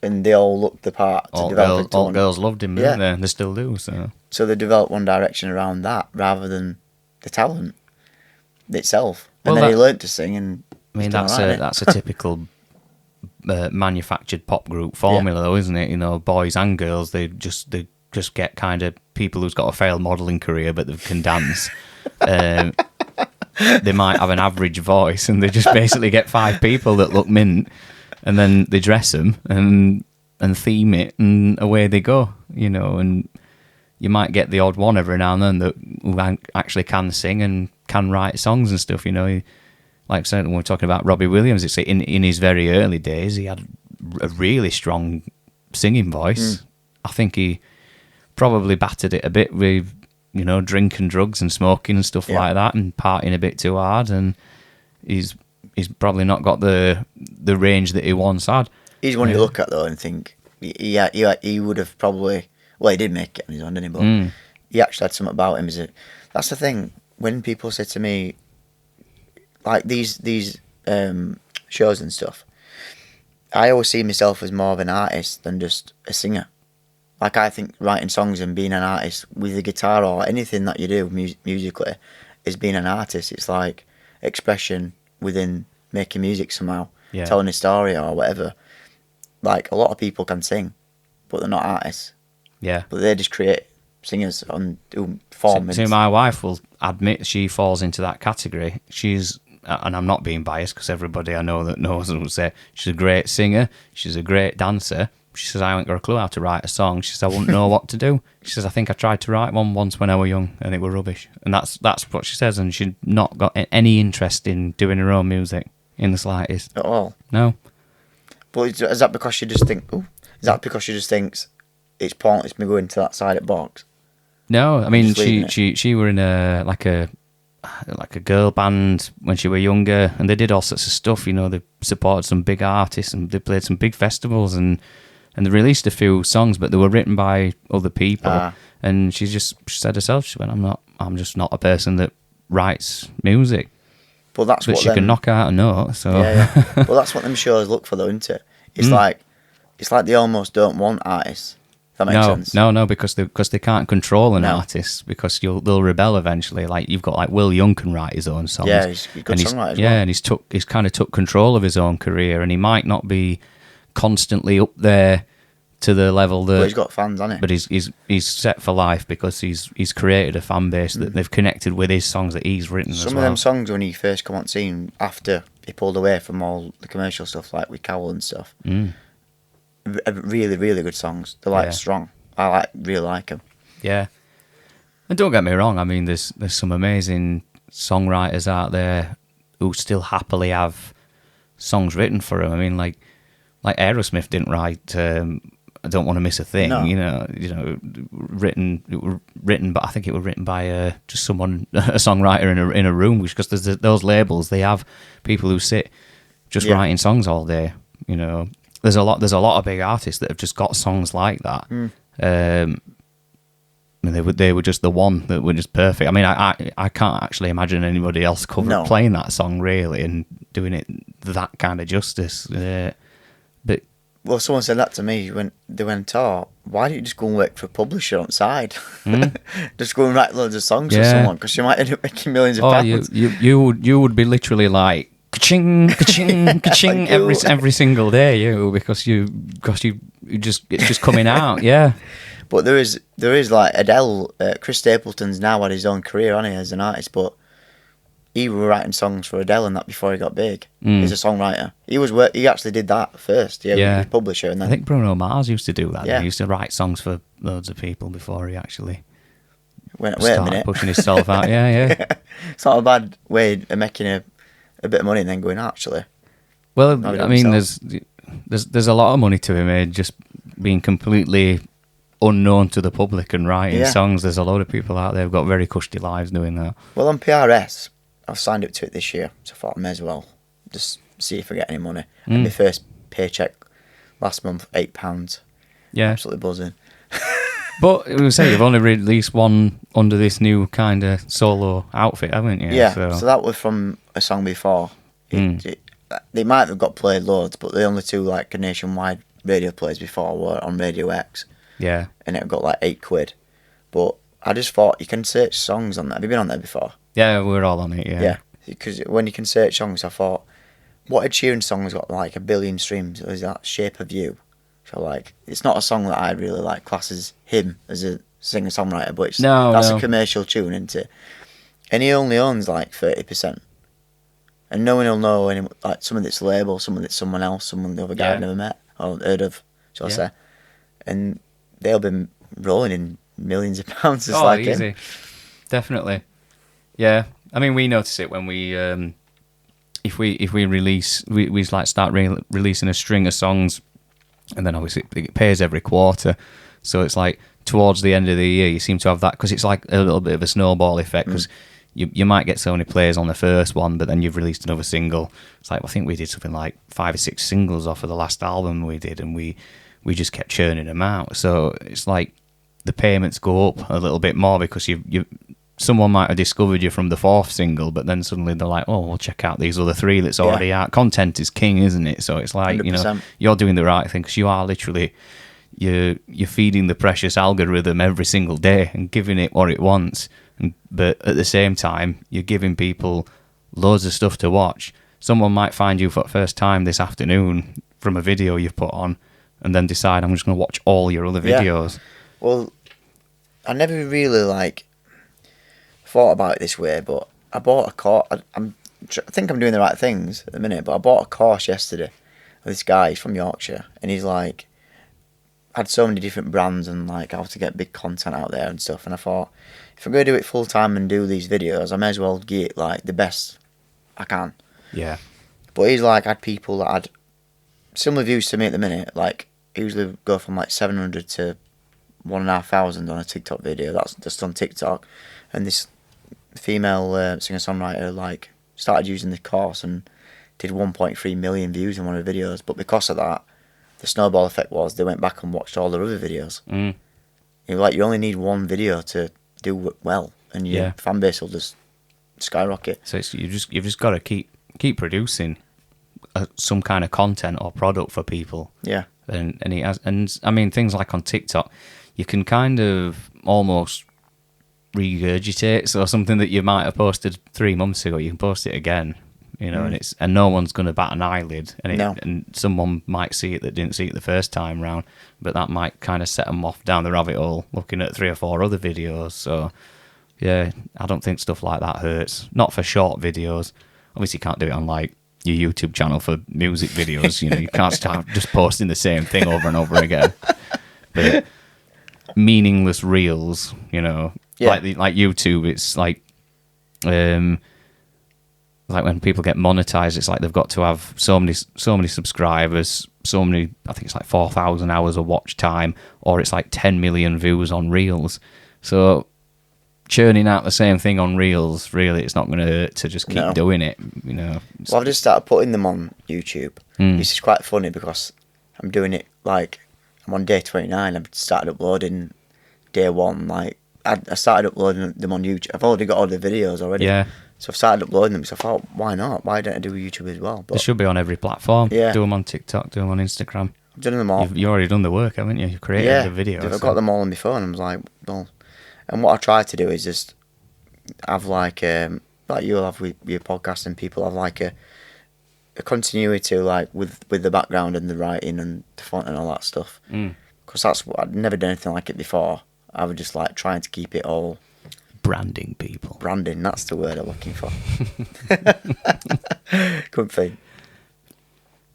and they all looked the part to develop it. All girls loved him, didn't they? They still do, So they developed one direction around that, rather than the talent itself. And then he learned to sing, and I mean, that's a typical manufactured pop group formula, though, isn't it? You know, boys and girls, they just get kind of people who's got a failed modelling career, but they can dance. They might have an average voice, and they just basically get 5 people that look mint, and then they dress them and theme it, and away they go, you know. And you might get the odd one every now and then that who actually can sing and can write songs and stuff, you know. Like I said, when we're talking about Robbie Williams, it's in his very early days, he had a really strong singing voice. I think he probably battered it a bit with, you know, drink and drugs and smoking and stuff like that, and partying a bit too hard, and he's probably not got the range that he once had. He's one you look at though and think he would have probably, well, he did make it on his own, didn't he? But he actually had something about him. That's the thing, when people say to me, like these shows and stuff, I always see myself as more of an artist than just a singer. Like, I think writing songs and being an artist with the guitar or anything that you do musically is being an artist. It's like expression within making music somehow, telling a story or whatever. Like, a lot of people can sing, but they're not artists. Yeah. But they just create singers who perform. So my wife will admit she falls into that category. She's, and I'm not being biased because everybody I know that knows will say she's a great singer, she's a great dancer. She says, I haven't got a clue how to write a song. She says, I wouldn't know what to do. She says, I think I tried to write one once when I was young and it was rubbish. And that's what she says, and she's not got any interest in doing her own music in the slightest. At all? No. But is that because she just thinks it's pointless me going to that side of box? No, I mean, she were in a girl band when she were younger, and they did all sorts of stuff, you know. They supported some big artists and they played some big festivals, and they released a few songs, but they were written by other people. And she said herself, she went, I'm just not a person that writes music. But she can knock out a note, so Well, that's what them shows look for though, isn't it? It's like they almost don't want artists. That makes sense. No, because they can't control an artist, because they'll rebel eventually. Like, you've got, like, Will Young can write his own songs. Yeah, he's a good songwriter as well. Yeah, and he's kind of took control of his own career, and he might not be constantly up there to the level that. But he's got fans, hasn't he? But he's set for life because he's created a fan base that they've connected with his songs that he's written. Some of them songs when he first come on scene, after he pulled away from all the commercial stuff, like with Cowell and stuff. Really, really good songs. They're strong. I really like them. Yeah, and don't get me wrong. I mean, there's some amazing songwriters out there who still happily have songs written for them. I mean, like Aerosmith didn't write "I Don't Want to Miss a Thing." No. You know, written, but I think it was written by just someone, a songwriter in a room. Because there's those labels, they have people who sit just writing songs all day. You know. There's a lot of big artists that have just got songs like that. I mean, they were just the one that were just perfect. I mean, I can't actually imagine anybody else playing that song really and doing it that kind of justice. But someone said that to me when they went, "Oh, why don't you just go and work for a publisher on the side? Just go and write loads of songs for someone, because you might end up making millions of pounds." You would be literally like, ka-ching, ka-ching, ka-ching, every single day, because it's just coming out, yeah. But there is like Adele, Chris Stapleton's now had his own career, hasn't he, as an artist, but he was writing songs for Adele and that before he got big. He's a songwriter. He actually did that first, with his publisher, and then I think Bruno Mars used to do that. Yeah. He used to write songs for loads of people before he actually wait a started minute, pushing himself out. Yeah. It's not a bad way of making a bit of money and then going, actually. Well, I mean, there's a lot of money to be made just being completely unknown to the public and writing songs. There's a lot of people out there who've got very cushy lives doing that. Well, on PRS, I've signed up to it this year, so I thought I may as well just see if I get any money. And my first paycheck last month, £8. Yeah. Absolutely buzzing. But we say you've only released one under this new kind of solo outfit, haven't you? Yeah, so that was from a song before. They might have got played loads, but the only two like nationwide radio plays before were on Radio X. Yeah. And it got like £8. But I just thought, you can search songs on there. Have you been on there before? Yeah, we're all on it, yeah. Yeah, because when you can search songs, I thought, what Ed Sheeran song's got like 1 billion streams? Is that Shape of You? So like, it's not a song that I really like classes him as a singer-songwriter, but that's a commercial tune, isn't it? And he only owns like 30%. and no one will know any, like someone that's label, someone that's someone else, someone the other guy I've never met or heard of, shall I say, and they'll be rolling in millions of pounds just like easy. him. Definitely. Yeah, I mean, we notice it when we if we release, we like start releasing a string of songs, and then obviously it pays every quarter, so it's like towards the end of the year you seem to have that, because it's like a little bit of a snowball effect, because you might get so many plays on the first one, but then you've released another single. It's like, I think we did something like 5 or 6 singles off of the last album we did, and we just kept churning them out. So it's like the payments go up a little bit more, because someone might have discovered you from the 4th single, but then suddenly they're like, oh, we'll check out these other 3 that's already out. Content is king, isn't it? So it's like, 100%. You're doing the right thing, because you are literally, you're feeding the precious algorithm every single day and giving it what it wants. But at the same time, you're giving people loads of stuff to watch. Someone might find you for the first time this afternoon from a video you've put on, and then decide, I'm just going to watch all your other videos. Well, I never really thought about it this way, but I bought a course. I think I'm doing the right things at the minute, but I bought a course yesterday with this guy. He's from Yorkshire, and he's had so many different brands and how to get big content out there and stuff. And I thought, if I'm going to do it full time and do these videos, I may as well get the best I can. Yeah. But he's had people that had similar views to me at the minute. Usually go from 700 to 1,500 on a TikTok video. That's just on TikTok. And this female singer-songwriter started using the course and did 1.3 million views in one of the videos. But because of that, the snowball effect was they went back and watched all their other videos. You only need one video to do well, and your fan base will just skyrocket. So you've just got to keep producing some kind of content or product for people. Yeah. And I mean, things like on TikTok, you can kind of almost regurgitate, so something that you might have posted 3 months ago, you can post it again, and no one's going to bat an eyelid, and someone might see it that didn't see it the first time round, but that might kind of set them off down the rabbit hole looking at 3 or 4 other videos. So yeah, I don't think stuff like that hurts, not for short videos. Obviously you can't do it on your YouTube channel for music videos. You can't start just posting the same thing over and over again. But meaningless reels, like YouTube, it's like when people get monetized, it's like they've got to have so many subscribers, so many, I think it's 4,000 hours of watch time, or it's 10 million views on reels. So churning out the same thing on reels, really, it's not going to hurt to just keep doing it. Well, I've just started putting them on YouTube. This is quite funny because I'm doing it I'm on day 29. I've started uploading day 1. I started uploading them on YouTube. I've already got all the videos already. Yeah. So I've started uploading them. So I thought, why not? Why don't I do YouTube as well? But they should be on every platform. Yeah. Do them on TikTok. Do them on Instagram. I've done them all. You've already done the work, haven't you? You've created the video. I've got them all on my phone. I was like, well, and what I try to do is just have like you'll have with your podcast, and people have a continuity with the background and the writing and the font and all that stuff. Because that's what I'd never done anything like it before. I was just trying to keep it all branding people. Branding, that's the word I'm looking for. Good thing.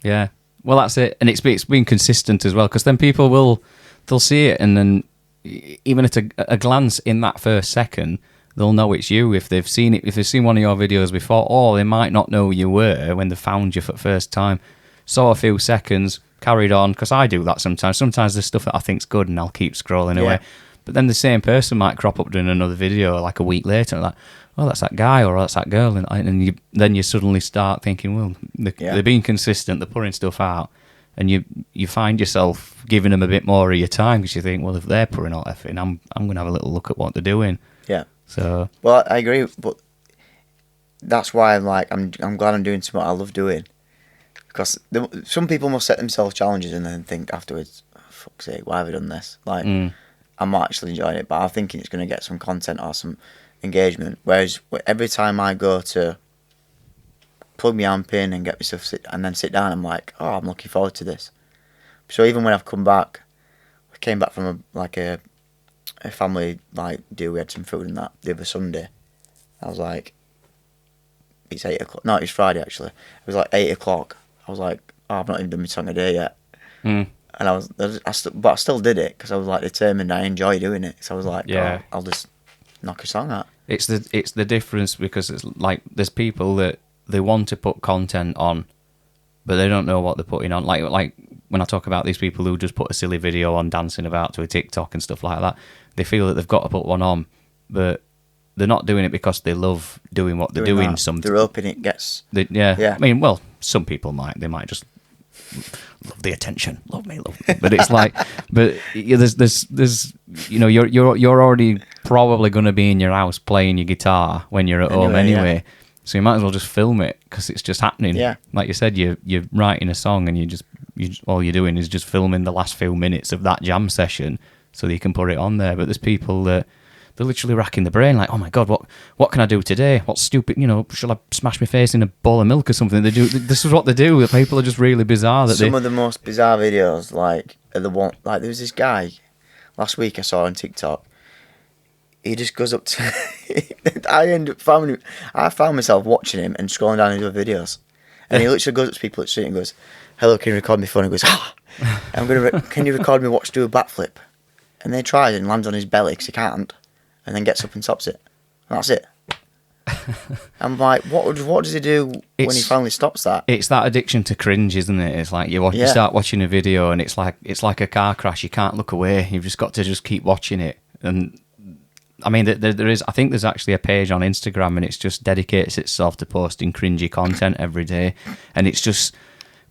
Yeah. Well, that's it, and it's been consistent as well, because then people they'll see it, and then even at a glance in that first second, they'll know it's you if they've seen it, if they've seen one of your videos before, or they might not know who you were when they found you for the first time. Saw a few seconds, carried on, because I do that sometimes. Sometimes there's stuff that I think's good, and I'll keep scrolling away. But then the same person might crop up doing another video a week later, and oh, that's that guy or that's that girl, and then you suddenly start thinking, well, they're being consistent, they're putting stuff out, and you find yourself giving them a bit more of your time, because you think, well, if they're putting all effort in, I'm going to have a little look at what they're doing. Yeah. So. Well, I agree, but that's why I'm glad I'm doing something I love doing, because some people must set themselves challenges and then think afterwards, oh, fuck's sake, why have I done this? I'm not actually enjoying it, but I'm thinking it's going to get some content or some engagement. Whereas every time I go to plug my amp in and get myself and then sit down, I'm like, oh, I'm looking forward to this. So even when I've come back, I came back from a family do. We had some food and that the other Sunday. I was like, it's 8 o'clock. No, it's Friday actually. It was like 8 o'clock. I was like, oh, I've not even done my song a day yet. Mm. And but I still did it because I was like determined. I enjoy doing it. So I was like, Yeah. oh, I'll just knock a song out. It's the difference, because it's like there's people that they want to put content on, but they don't know what they're putting on. Like when I talk about these people who just put a silly video on dancing about to a TikTok and stuff like that, they feel that they've got to put one on, but they're not doing it because they love doing what they're doing. They're hoping it gets... Yeah. I mean, well, some people might. They might just love the attention. Love me. But it's like... But yeah, there's you know, you're already probably going to be in your house playing your guitar when you're at home anyway. Yeah. So you might as well just film it because it's just happening. Yeah. Like you said, you're writing a song and all you're doing is just filming the last few minutes of that jam session so that you can put it on there. But there's people that they're literally racking the brain, like, oh my God, what can I do today? What's stupid? You know, shall I smash my face in a bowl of milk or something? They do. This is what they do. The people are just really bizarre. Some of the most bizarre videos, like, are the one, like, there was this guy last week I saw on TikTok. He just goes up to... I found myself watching him and scrolling down his other videos. And he literally goes up to people at the street and goes, hello, can you record me phone? And he goes, can you record me watch do a backflip? And then he tries and lands on his belly because he can't. And then gets up and stops it. And that's it. I'm like, what does he do when he finally stops that? It's that addiction to cringe, isn't it? It's like you start watching a video and it's like a car crash. You can't look away. You've just got to just keep watching it. And I mean, there is. I think there's actually a page on Instagram, and it's just dedicates itself to posting cringy content every day. And it's just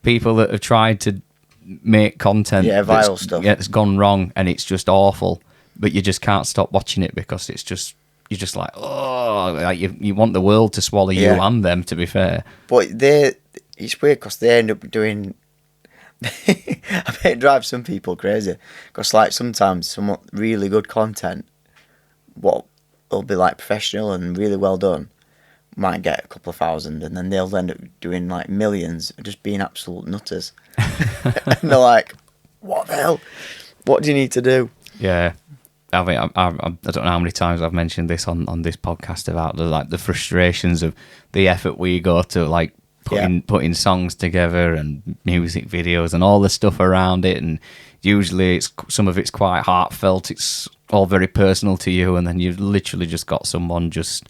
people that have tried to make content, viral stuff. Yeah, it's gone wrong, and it's just awful. But you just can't stop watching it because you're just like, oh, like you want the world to swallow you and them. To be fair, but it's weird because they end up doing. I bet it drives some people crazy because, like, sometimes some really good content, what will be like professional and really well done, might get a couple of thousand, and then they'll end up doing like millions, just being absolute nutters. And they're like, what the hell? What do you need to do? Yeah. I mean, I don't know how many times I've mentioned this on this podcast about the frustrations of the effort we go to, like putting songs together and music videos and all the stuff around it, and usually some of it's quite heartfelt. It's all very personal to you, and then you've literally just got someone just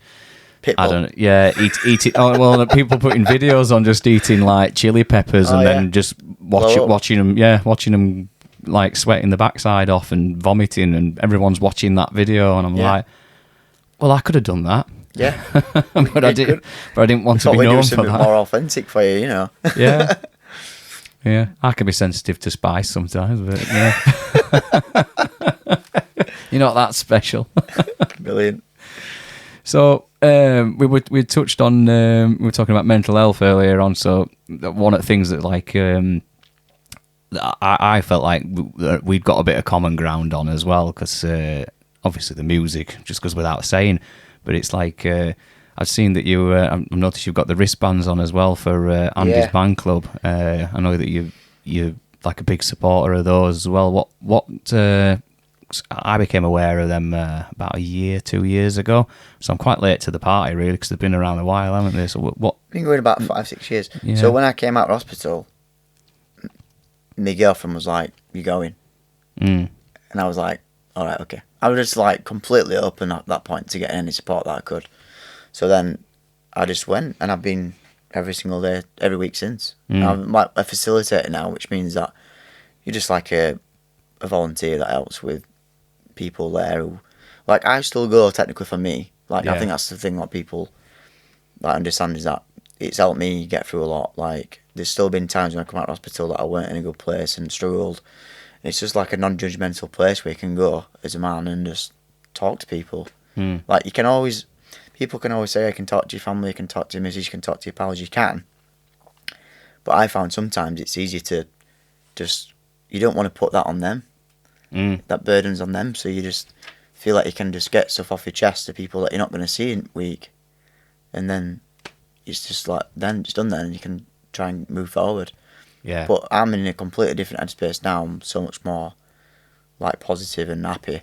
Pitbull. I don't know, eat it. Oh well, people putting videos on just eating like chili peppers and then just watching them. Like sweating the backside off and vomiting, and everyone's watching that video, and I'm like, well, I could have done that. Yeah. but I didn't want to be known for that. More authentic for you, you know. Yeah. Yeah. I can be sensitive to spice sometimes, but yeah. You're not that special. Brilliant. So we touched on we were talking about mental health earlier on. So one of the things that like I felt like we'd got a bit of common ground on as well, because obviously the music just goes without saying, but it's like I've seen that I've noticed you've got the wristbands on as well for Andy's band club. I know that you're like a big supporter of those as well. What I became aware of them about 2 years ago, so I'm quite late to the party really, because they've been around a while, haven't they? So what? Been going about 5-6 years. Yeah. So when I came out of hospital, my girlfriend was like, you going? And I was like, all right, okay. I was just like completely open at that point to get any support that I could. So then I just went, and I've been every single day, every week since. I'm like a facilitator now, which means that you're just like a volunteer that helps with people there who, like, I still go technically for me. Like, I think that's the thing that people like understand, is that it's helped me get through a lot. Like, there's still been times when I come out of hospital that I weren't in a good place and struggled. It's just like a non-judgmental place where you can go as a man and just talk to people. Like, people can always say, I can talk to your family, you can talk to your missus, you can talk to your pals, you can. But I found sometimes it's easy to just, you don't want to put that on them. That burden's on them, so you just feel like you can just get stuff off your chest to people that you're not going to see in a week. And then it's just like, then it's done then, and you can try and move forward. Yeah. But I'm in a completely different headspace now. I'm so much more like positive and happy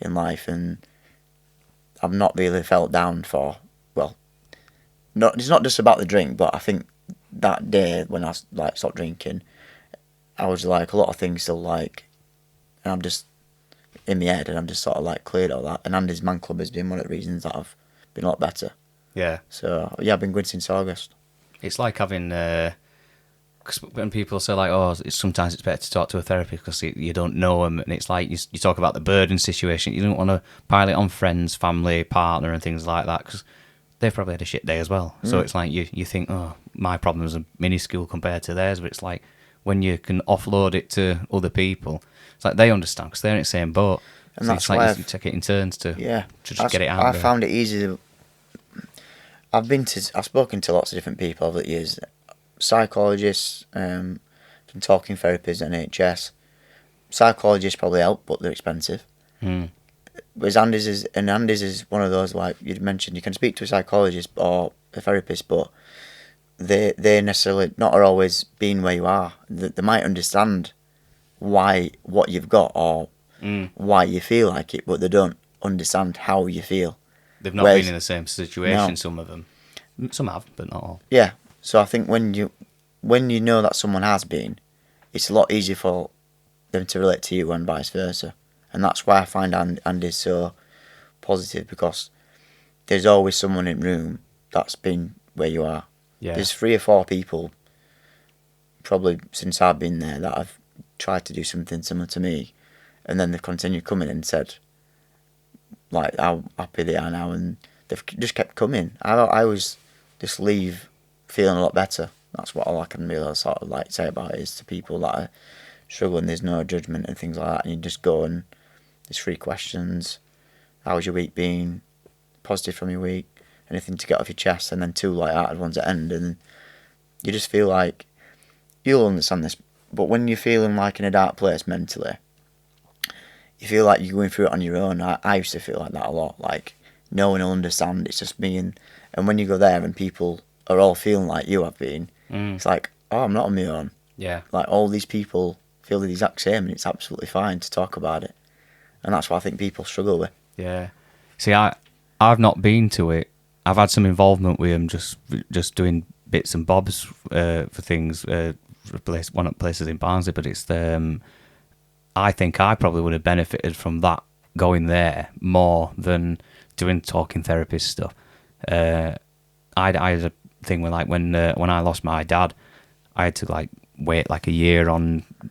in life, and I've not really felt down for, well, it's not just about the drink, but I think that day when I like stopped drinking, I was like a lot of things still like, and I'm just in my head, and I'm just sort of like cleared all that. And Andy's Man Club has been one of the reasons that I've been a lot better. Yeah. So yeah, I've been good since August. It's like having, cause when people say like, oh, sometimes it's better to talk to a therapist because you don't know them, and it's like you talk about the burden situation. You don't want to pile it on friends, family, partner, and things like that because they've probably had a shit day as well. So it's like you think, oh, my problems are minuscule compared to theirs, but it's like when you can offload it to other people, it's like they understand because they're in the same boat. And so that's it's why like you take it in turns to just get it out. I found it easy. I've spoken to lots of different people over the years, psychologists, been talking therapists at NHS. Psychologists probably help, but they're expensive. Whereas Andy's is one of those, like you mentioned, you can speak to a psychologist or a therapist, but they necessarily not are always being where you are. They might understand what you've got or why you feel like it, but they don't understand how you feel. They've not been in the same situation. No. Some of them, some have, but not all. Yeah. So I think when you know that someone has been, it's a lot easier for them to relate to you and vice versa. And that's why I find Andy so positive, because there's always someone in the room that's been where you are. Yeah. There's 3 or 4 people, probably since I've been there, that have tried to do something similar to me, and then they've continued coming and said, like, how happy they are now, and they've just kept coming. I always just leave feeling a lot better. That's what all I can really sort of like say about it is to people that are struggling. There's no judgment and things like that, and you just go and there's 3 questions. How's your week been? Positive from your week? Anything to get off your chest? And then 2 light-hearted ones at end, and you just feel like you'll understand this. But when you're feeling like in a dark place mentally, you feel like you're going through it on your own. I used to feel like that a lot. Like no one will understand. It's just me, and when you go there and people are all feeling like you have been, it's like, oh, I'm not on my own. Yeah. Like all these people feel the exact same, and it's absolutely fine to talk about it. And that's what I think people struggle with. Yeah. See, I've not been to it. I've had some involvement with them, just doing bits and bobs for things. One of the places in Barnsley, but it's I think I probably would have benefited from that going there more than doing talking therapist stuff. I had a thing with like when I lost my dad, I had to like wait like a year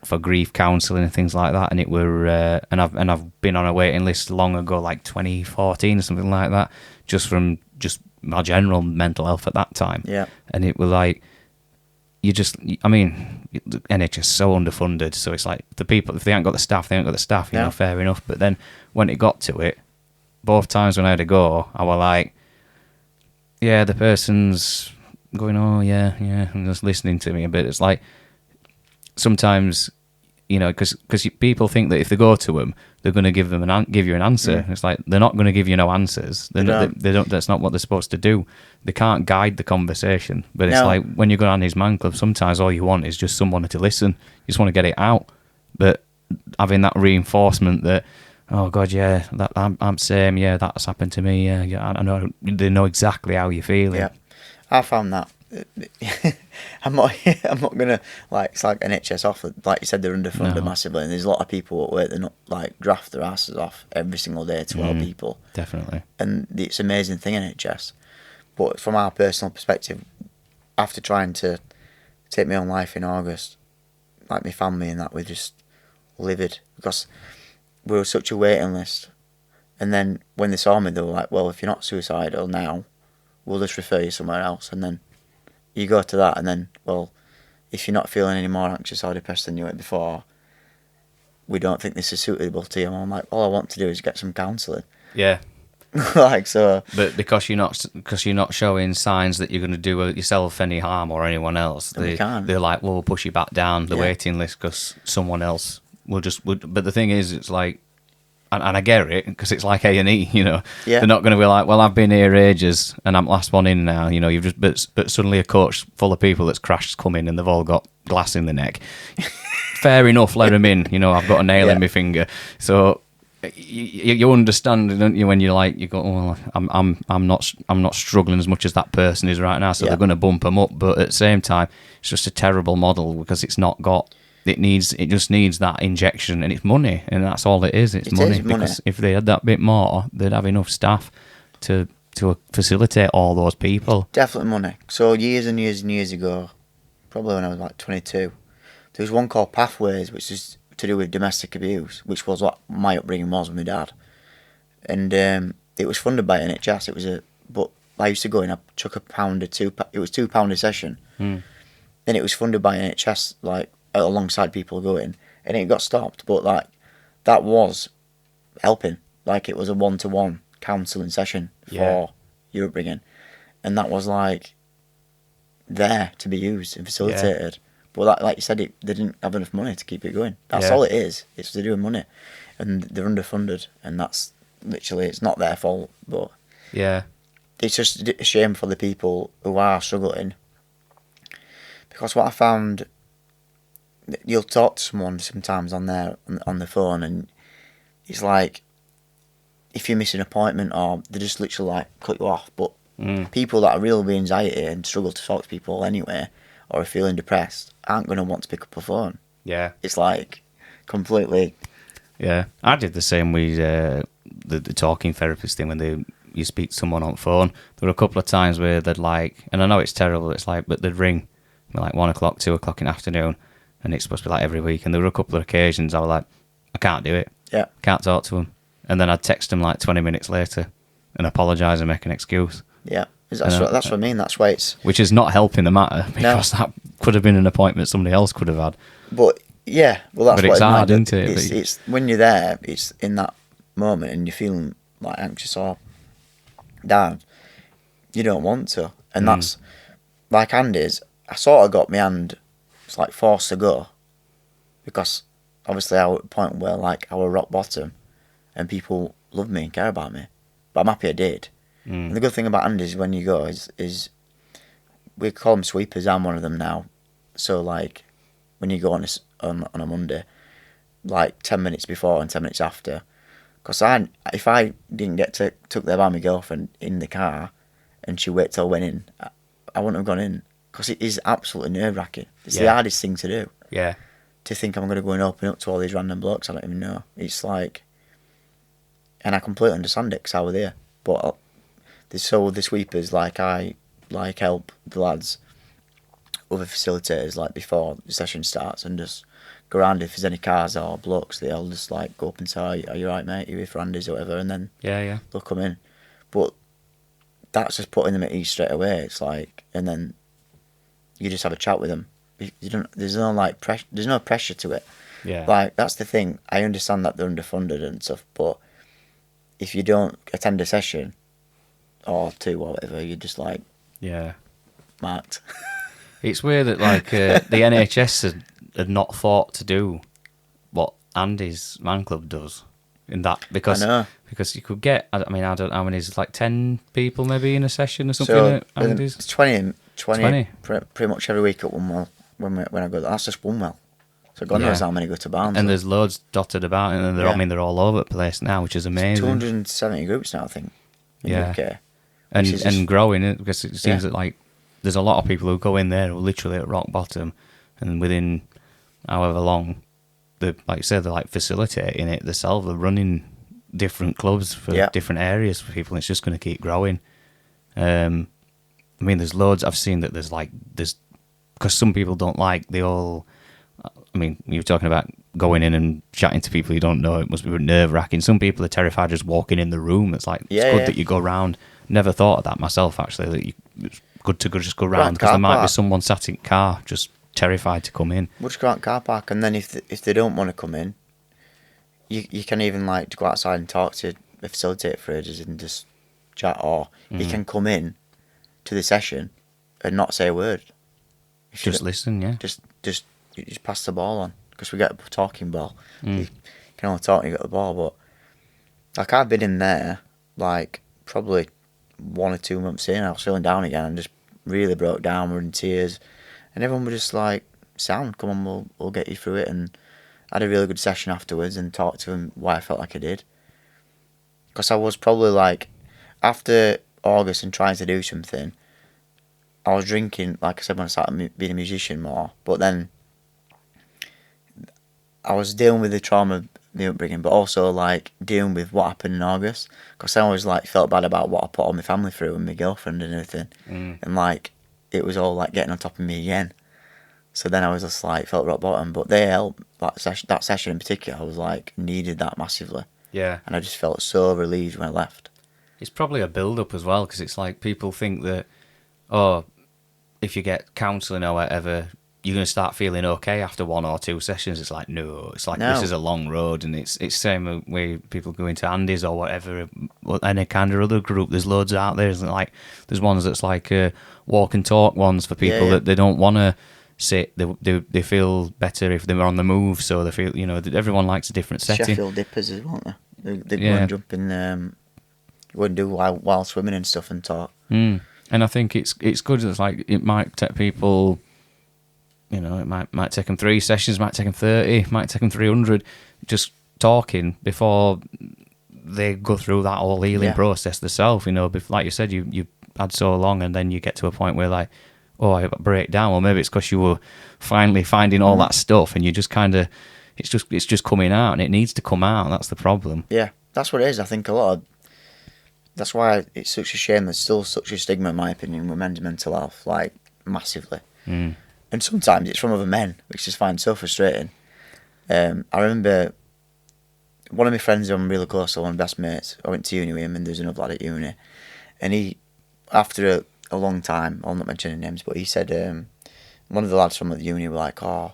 for grief counselling and things like that, and it were and I've been on a waiting list long ago, like 2014 or something like that, just from my general mental health at that time. Yeah, and it was like. I mean, the NHS is so underfunded, so it's like the people, if they haven't got the staff, they haven't got the staff, you know, fair enough. But then when it got to it, both times when I had to go, I was like, yeah, the person's going, oh, yeah, and just listening to me a bit. It's like, sometimes, you know, because people think that if they go to them, they're going to give you an answer. It's like, they're not going to give you no answers. They don't. That's not what they're supposed to do. They can't guide the conversation. But it's like when you go on his Man Club, sometimes all you want is just someone to listen. You just want to get it out. But having that reinforcement that, oh God, yeah, that I'm same. Yeah, that's happened to me. Yeah, I know. They know exactly how you're feeling. Yeah, I found that. I'm not gonna like, it's like NHS off, like you said, they're underfunded massively, and there's a lot of people at work that not like graft their asses off every single day to help people. Definitely. And it's an amazing thing, NHS. But from our personal perspective, after trying to take my own life in August, like my family and that, we're just livid because we were such a waiting list. And then when they saw me, they were like, well, if you're not suicidal now, we'll just refer you somewhere else. And then you go to that, and then, well, if you're not feeling any more anxious or depressed than you were before, we don't think this is suitable to you. And I'm like, all I want to do is get some counselling. Yeah. Like, so. But because you're not showing signs that you're going to do yourself any harm or anyone else, they're like, well, we'll push you back down the waiting list because someone else will just. But the thing is, it's like, and I get it, because it's like A&E, you know. Yeah. They're not going to be like, well, I've been here ages and I'm last one in now, you know. You've just but suddenly a coach full of people that's crashed come in and they've all got glass in the neck. Fair enough, let them in. You know, I've got a nail in my finger. So you understand, don't you, when you're like, you go, oh, I'm not struggling as much as that person is right now, so they're going to bump them up. But at the same time, it's just a terrible model because it's not got. It just needs that injection, and it's money, and that's all it is. It's money. Because if they had that bit more, they'd have enough staff to facilitate all those people. Definitely money. So years and years and years ago, probably when I was like 22, there was one called Pathways, which is to do with domestic abuse, which was what my upbringing was with my dad, and it was funded by NHS. But I used to go in. I took £1 it was £2 a session. Then it was funded by NHS, like alongside people going, and it got stopped. But like that was helping. Like it was a 1-to-1 counselling session for your upbringing, and that was like there to be used and facilitated. But like you said, they didn't have enough money to keep it going. That's all it is. It's to do with money, and they're underfunded, and that's literally, it's not their fault. But it's just a shame for the people who are struggling, because what I found, you'll talk to someone sometimes on the phone, and it's like if you miss an appointment or they just literally like cut you off. But people that are really with anxiety and struggle to talk to people anyway, or are feeling depressed, aren't going to want to pick up a phone. Yeah. It's like completely... Yeah. I did the same with the talking therapist thing when you speak to someone on phone. There were a couple of times where they'd like, and I know it's terrible, it's like, but they'd ring like 1 o'clock, 2 o'clock in the afternoon, and it's supposed to be like every week. And there were a couple of occasions I was like, I can't do it. Yeah. Can't talk to them. And then I'd text them like 20 minutes later and apologise and make an excuse. Yeah. That's what I mean. That's why it's... Which is not helping the matter, because that could have been an appointment somebody else could have had. But, yeah, well, that's but what it's hard, isn't it? It's when you're there, it's in that moment and you're feeling like anxious or down, you don't want to. And that's, like Andy's, I sort of got my hand, it's like forced to go, because obviously I was at a point where like I was rock bottom and people love me and care about me. But I'm happy I did. And the good thing about Andy's when you go is we call them sweepers. I'm one of them now. So like when you go on a Monday, like 10 minutes before and 10 minutes after, because if I didn't get took there by my girlfriend in the car and she waited till I went in, I wouldn't have gone in, because it is absolutely nerve wracking. It's the hardest thing to do. Yeah. To think I'm going to go and open up to all these random blokes I don't even know. It's like, and I completely understand it because I was there. But so the sweepers, like I like help the lads, other facilitators, like before the session starts, and just go around if there's any cars or blokes, they'll just like go up and say, are you right, mate? Are you here for Andy's or whatever? And then they'll come in. But that's just putting them at ease straight away. It's like, and then you just have a chat with them. There's no like pressure. There's no pressure to it. Yeah. Like that's the thing. I understand that they're underfunded and stuff, but if you don't attend a session or two or whatever, you're just like marked. It's weird that like the NHS had not thought to do what Andy's Man Club does in that, because you could get, I mean, I don't know how many, is like 10 people maybe in a session or something. So at Andy's? It's 20 pretty much every week at one well when I go there. That's just one well. So God knows how many go to Barnsley. And there's loads dotted about, and they're all over the place now, which is amazing. 270 groups now, I think, in the UK. And growing, because it seems that like there's a lot of people who go in there who are literally at rock bottom, and within however long, like you said, they're like facilitating it themselves. They're running different clubs for different areas for people, and it's just going to keep growing. I mean, there's loads. I've seen that there's because some people don't like the whole. I mean, you were talking about going in and chatting to people you don't know. It must be nerve-wracking. Some people are terrified just walking in the room. It's like, it's good that you go round. Never thought of that myself, actually, that it's good to just go round, because there might be someone sat in car just terrified to come in. We'll just go out in car park, and then if they don't want to come in, you can even like go outside and talk to the facilitator for ages and just chat, or you can come in to the session and not say a word. Just listen, You just pass the ball on, because we get a talking ball. You can only talk when you got the ball, but like I've been in there like probably 1 or 2 months in, I was feeling down again and just really broke down, we're in tears, and everyone was just like, sound, come on, we'll get you through it. And I had a really good session afterwards and talked to them why I felt like I did. Because I was probably like, after August and trying to do something, I was drinking, like I said, when I started being a musician more. But then I was dealing with the trauma of the upbringing, but also like dealing with what happened in August. Because I always like felt bad about what I put all my family through and my girlfriend and everything. And like, it was all like getting on top of me again. So then I was just like, felt rock bottom. But they helped, that session in particular, I was like, needed that massively. Yeah. And I just felt so relieved when I left. It's probably a build-up as well, because it's like people think that, oh, if you get counselling or whatever, you're going to start feeling okay after 1 or 2 sessions. It's like, no. It's like, this is a long road, and it's same way people go into Andy's or whatever, any kind of other group. There's loads out there. Isn't it? Like, there's ones that's like walk and talk ones for people that they don't want to sit. They feel better if they're on the move, so they feel, everyone likes a different setting. Sheffield dippers as well, aren't they? They go and jump in, wouldn't do wild swimming and stuff and talk. And I think it's good. It's like, it might take people, it might take them 3 sessions, might take them 30, might take them 300, just talking before they go through that whole healing process themselves. Like you said, you had so long, and then you get to a point where like, oh, I break down. Well, maybe it's because you were finally finding all that stuff, and you just kind of, it's just coming out, and it needs to come out. That's the problem. Yeah, that's what it is. I think that's why it's such a shame. There's still such a stigma, in my opinion, with men's mental health, like massively. And sometimes it's from other men, which I just find so frustrating. I remember one of my friends who I'm really close to, one of my best mates, I went to uni with him, and there's another lad at uni. And he, after a long time, I'll not mention names, but he said, one of the lads from the uni were like, oh,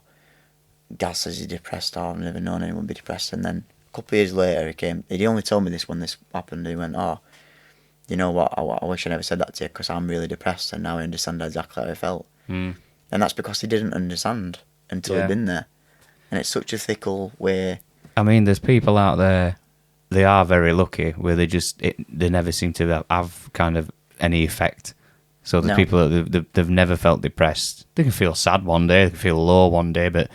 Daz says he's depressed, I've never known anyone be depressed. And then a couple of years later, he only told me this when this happened. He went, oh, you know what, I wish I never said that to you, because I'm really depressed, and now I understand exactly how I felt. And that's because he didn't understand until he'd been there. And it's such a fickle way. I mean, there's people out there, they are very lucky, where they never seem to have kind of any effect. So the people that they've never felt depressed. They can feel sad one day, they can feel low one day, but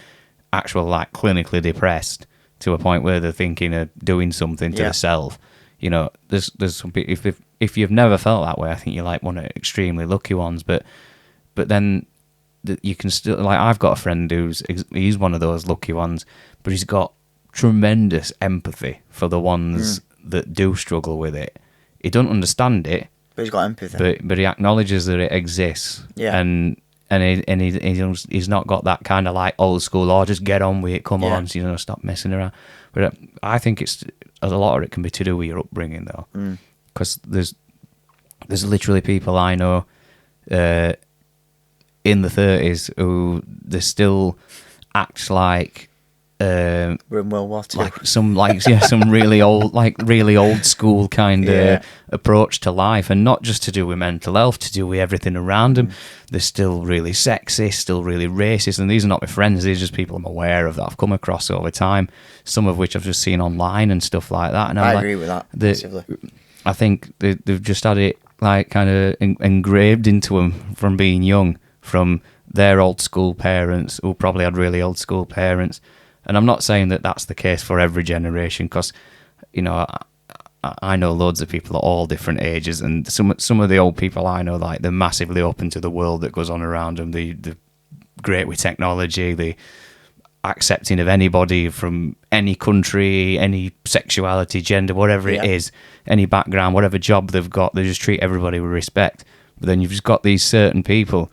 actual like clinically depressed to a point where they're thinking of doing something to themselves. There's some people, if you've never felt that way, I think you're like one of the extremely lucky ones. But then you can still, like, I've got a friend he's one of those lucky ones, but he's got tremendous empathy for the ones that do struggle with it. He don't understand it, but he's got empathy. But he acknowledges that it exists. Yeah. And he's not got that kind of like old school, oh, just get on with it, come on, stop messing around. But I think a lot of it can be to do with your upbringing, though. Because there's literally people I know in the 30s who they still act like we're in World War II. some really old school kind of approach to life, and not just to do with mental health, to do with everything around them. They're still really sexist, still really racist, and these are not my friends, these are just people I'm aware of that I've come across over time, some of which I've just seen online and stuff like that. And I agree with that massively. I think they've just had it like kind of engraved into them from being young, from their old school parents, who probably had really old school parents. And I'm not saying that that's the case for every generation, because, I know loads of people at all different ages, and some of the old people I know, like, they're massively open to the world that goes on around them. They're great with technology, they're accepting of anybody from any country, any sexuality, gender, whatever it is, any background, whatever job they've got, they just treat everybody with respect. But then you've just got these certain people,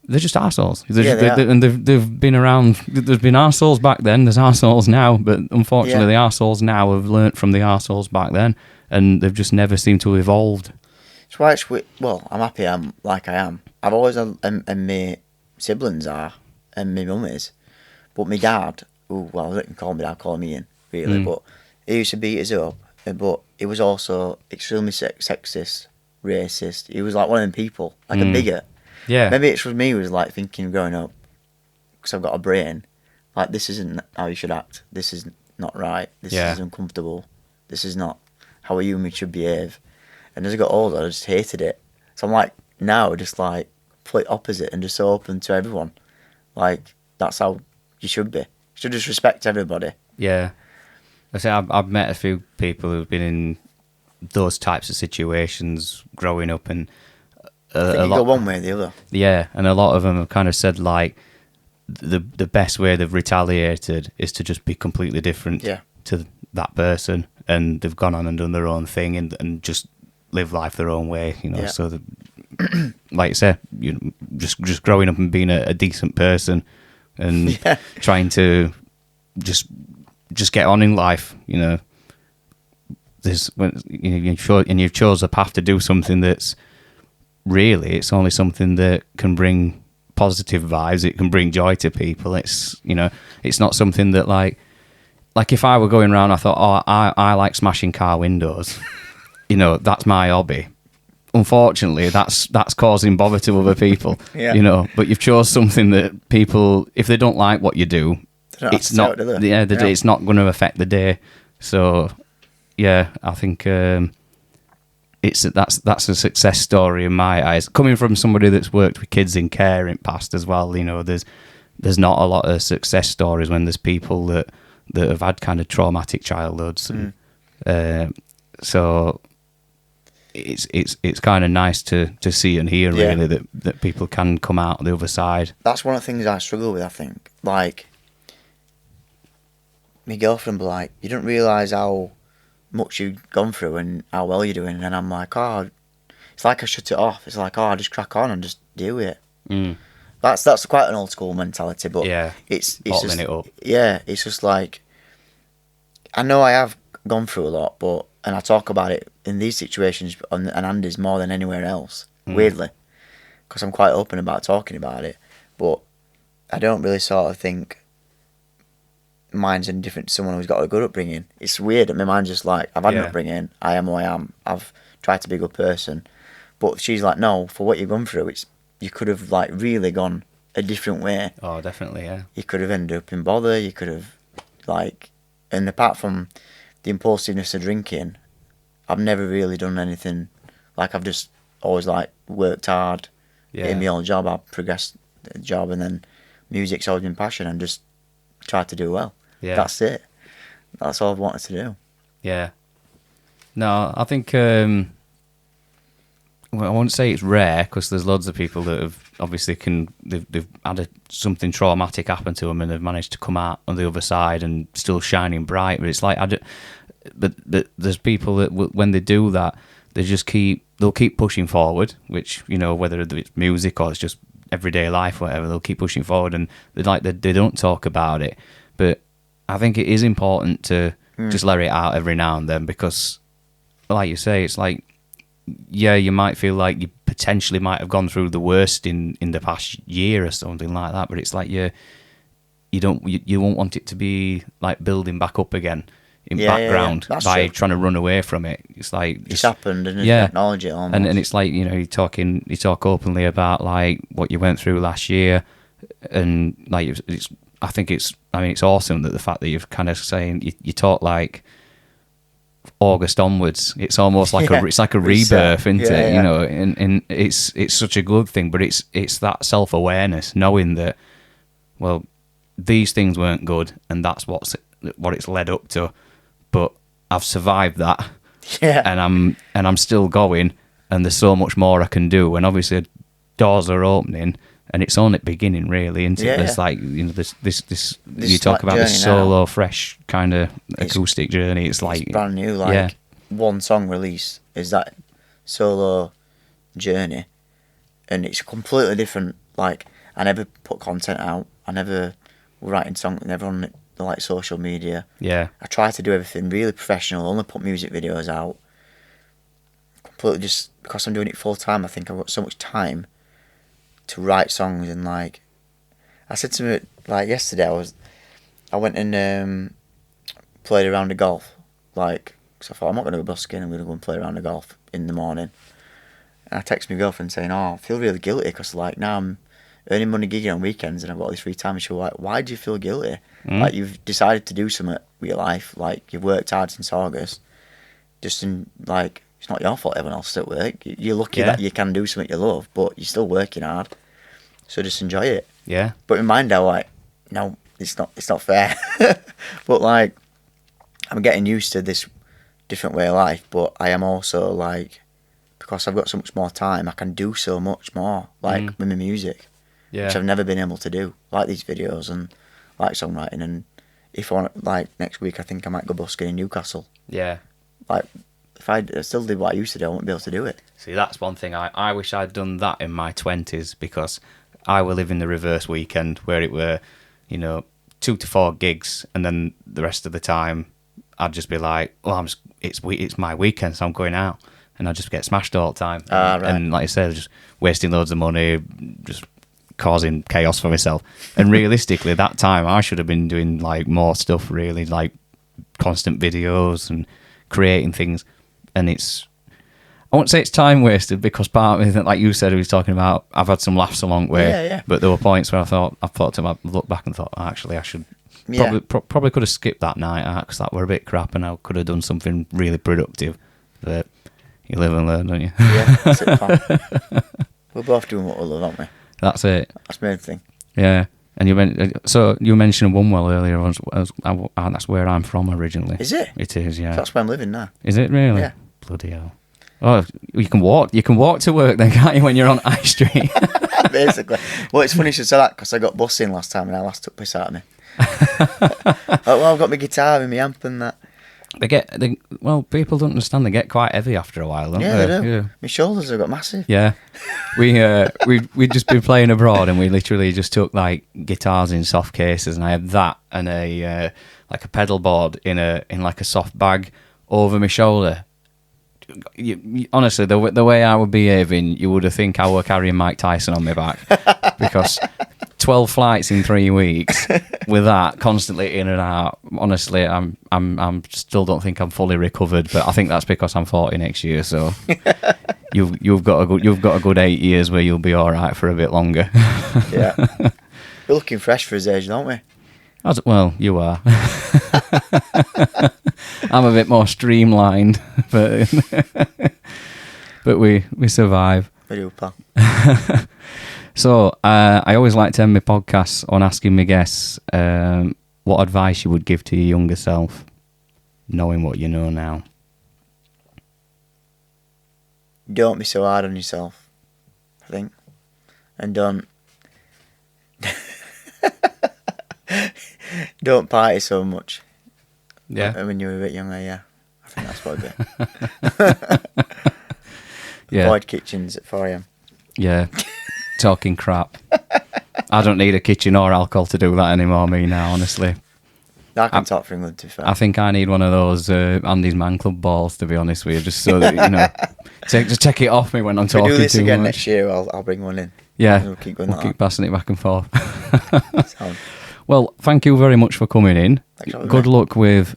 they're just arseholes. And they've been around. There's been arseholes back then, there's arseholes now, but unfortunately the arseholes now have learnt from the arseholes back then, and they've just never seemed to have evolved. That's why I'm happy I'm like I am. I've always, and my siblings are, and my mum is. But my dad, I wouldn't call me dad, call him Ian, really, but he used to beat us up, but he was also extremely sexist, racist. He was like one of them people, like a bigot. Yeah. Maybe it's for me, was like thinking growing up, because I've got a brain, like, this isn't how you should act. This is not right. This is uncomfortable. This is not how a human should behave. And as I got older, I just hated it. So I'm like, now, just like, complete opposite and just so open to everyone. Like, that's how you should be. You should just respect everybody. Yeah. I say I've met a few people who've been in those types of situations growing up, and I think you go one way or the other. Yeah, and a lot of them have kind of said like the best way they've retaliated is to just be completely different to that person, and they've gone on and done their own thing and just live life their own way, you know. So that, like you say, you know, just growing up and being a decent person and trying to just get on in life, you know. There's when you've chose a path to do something that's really, it's only something that can bring positive vibes. It can bring joy to people. It's, you know, it's not something that like if I were going around, I thought, oh, I like smashing car windows. You know, that's my hobby. Unfortunately, that's causing bother to other people. You know, but you've chose something that people, if they don't like what you do, it's not. It's not going to affect the day. So, yeah, I think that's a success story in my eyes. Coming from somebody that's worked with kids in care in past as well, you know, there's not a lot of success stories when there's people that have had kind of traumatic childhoods. And, so it's kind of nice to see and hear really that people can come out the other side. That's one of the things I struggle with, I think. Like, my girlfriend be like, you don't realise how much you've gone through and how well you're doing, and I'm like, oh, it's like I shut it off. It's like, oh, I just crack on and just deal with it. That's quite an old school mentality, but it's bottling just, it up. Yeah, it's just like, I know I have gone through a lot, and I talk about it in these situations and Andy's more than anywhere else, weirdly, because I'm quite open about talking about it, but I don't really sort of think mine's any different to someone who's got a good upbringing. It's weird that my mind's just like, I've had an upbringing, I am who I am, I've tried to be a good person, but she's like, no, for what you've gone through, you could have like really gone a different way. Oh, definitely, yeah. You could have ended up in bother, you could have like, and apart from the impulsiveness of drinking, I've never really done anything, like I've just always like worked hard in my own job, I've progressed the job, and then music's always been passion and just tried to do well. That's it. That's all I've wanted to do. Yeah. No, I think well, I won't say it's rare, because there's loads of people that have obviously they've had something traumatic happen to them and they've managed to come out on the other side and still shining bright. But it's like but there's people that when they do that, they'll keep pushing forward, which, you know, whether it's music or it's just everyday life, whatever, they'll keep pushing forward, and they don't talk about it. But I think it is important to just let it out every now and then, because, like you say, it's like, yeah, you might feel like you potentially might have gone through the worst in the past year or something like that, but it's like you won't want it to be like building back up again in background by trying to run away from it. It's like it's happened, and acknowledge it almost. And it's like, you know, you talk openly about like what you went through last year, and like it's awesome that the fact that you've kind of saying you talk like August onwards. It's almost like it's like a rebirth, isn't it? You know, and it's such a good thing, but it's that self-awareness, knowing that, well, these things weren't good, and that's what it's led up to, but I've survived that, and I'm still going, and there's so much more I can do, and obviously doors are opening, and it's only beginning, really, isn't it? There's like, you know, this you talk about this solo, fresh kind of acoustic journey. It's like brand new, like one song release is that solo journey, and it's completely different. Like, I never put content out. I never writing songs, never on like social media. I try to do everything really professional. Only put music videos out. Completely just because I'm doing it full time. I think I've got so much time to write songs, and like I said to me like yesterday, I went and played a round of golf, like, because I thought I'm not going to go busking, I'm going to go and play a round of golf in the morning. And I text my girlfriend saying, oh, I feel really guilty because like now I'm earning money gigging on weekends and I've got all this free time. And she was like, why do you feel guilty? Like, you've decided to do something with your life, like you've worked hard since August, just in like, it's not your fault everyone else is at work. You're lucky that you can do something you love, but you're still working hard. So just enjoy it. But in mind, I was like, no, it's not fair. But like, I'm getting used to this different way of life, but I am also like, because I've got so much more time, I can do so much more, like with my music, which I've never been able to do, like these videos and like songwriting. And if I want, like next week, I think I might go busking in Newcastle. Yeah. Like, if I still did what I used to do, I wouldn't be able to do it. See, that's one thing. I wish I'd done that in my 20s, because I were living the reverse weekend where it were, 2 to 4 gigs, and then the rest of the time I'd just be like, well, it's my weekend, so I'm going out, and I'd just get smashed all the time. Right. And like I said, just wasting loads of money, just causing chaos for myself. And realistically, that time I should have been doing like more stuff, really, like constant videos and creating things. And I won't say it's time wasted, because part of it, like you said, we was talking about, I've had some laughs along the way. Yeah. But there were points where I thought to look back and thought, actually, I should probably could have skipped that night out, because that were a bit crap, and I could have done something really productive. But you live and learn, don't you? Yeah, that's it, pal. We're both doing what we love, aren't we? That's it. That's the main thing. Yeah. And you mentioned Wunwell earlier. That's where I'm from originally. Is it? It is, yeah. That's where I'm living now. Is it really? Yeah. Bloody hell. Oh, you can walk. You can walk to work then, can't you, when you're on High Street? Basically. Well, it's funny you should say that, because I got busing last time and I last took piss out of me. Well, I've got my guitar and my amp and that. People don't understand. They get quite heavy after a while, don't they? Yeah, they do. Yeah. My shoulders have got massive. Yeah. We'd just been playing abroad, and we literally just took like guitars in soft cases, and I had that and a like a pedal board in like a soft bag over my shoulder. Honestly, the way I would behaving, you would have think I were carrying Mike Tyson on my back, because 12 flights in 3 weeks with that constantly in and out. Honestly, I'm still don't think I'm fully recovered, but I think that's because I'm 40 next year. So you've got a good 8 years where you'll be all right for a bit longer. Yeah, we're looking fresh for his age, don't we? Well, you are. I'm a bit more streamlined, but we survive. We do, pal. So I always like to end my podcasts on asking my guests what advice you would give to your younger self, knowing what you know now. Don't be so hard on yourself, I think, and don't party so much. Yeah. When you were a bit younger, yeah. I think that's what it'd be. Yeah. Avoid kitchens at 4 a.m. Yeah. Talking crap. I don't need a kitchen or alcohol to do that anymore, me now, honestly. I can talk for England, to be fair. I think I need one of those Andy's Man Club balls, to be honest with you, just so that, just take it off me when I'm talking too much. If we do this again next year, I'll bring one in. Yeah. We'll keep passing it back and forth. Well, thank you very much for coming in. Good luck with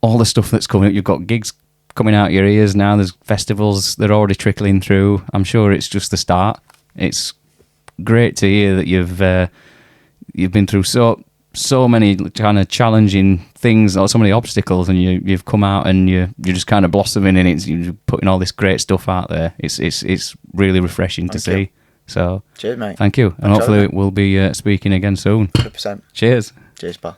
all the stuff that's coming up. You've got gigs coming out your ears now. There's festivals. They're already trickling through. I'm sure it's just the start. It's great to hear that you've been through so many kind of challenging things, or so many obstacles, and you've come out and you're just kind of blossoming, and you're putting all this great stuff out there. It's really refreshing to see. So cheers, mate. Thank you, and hopefully we'll be speaking again soon. 100%. Cheers. Cheers, pal.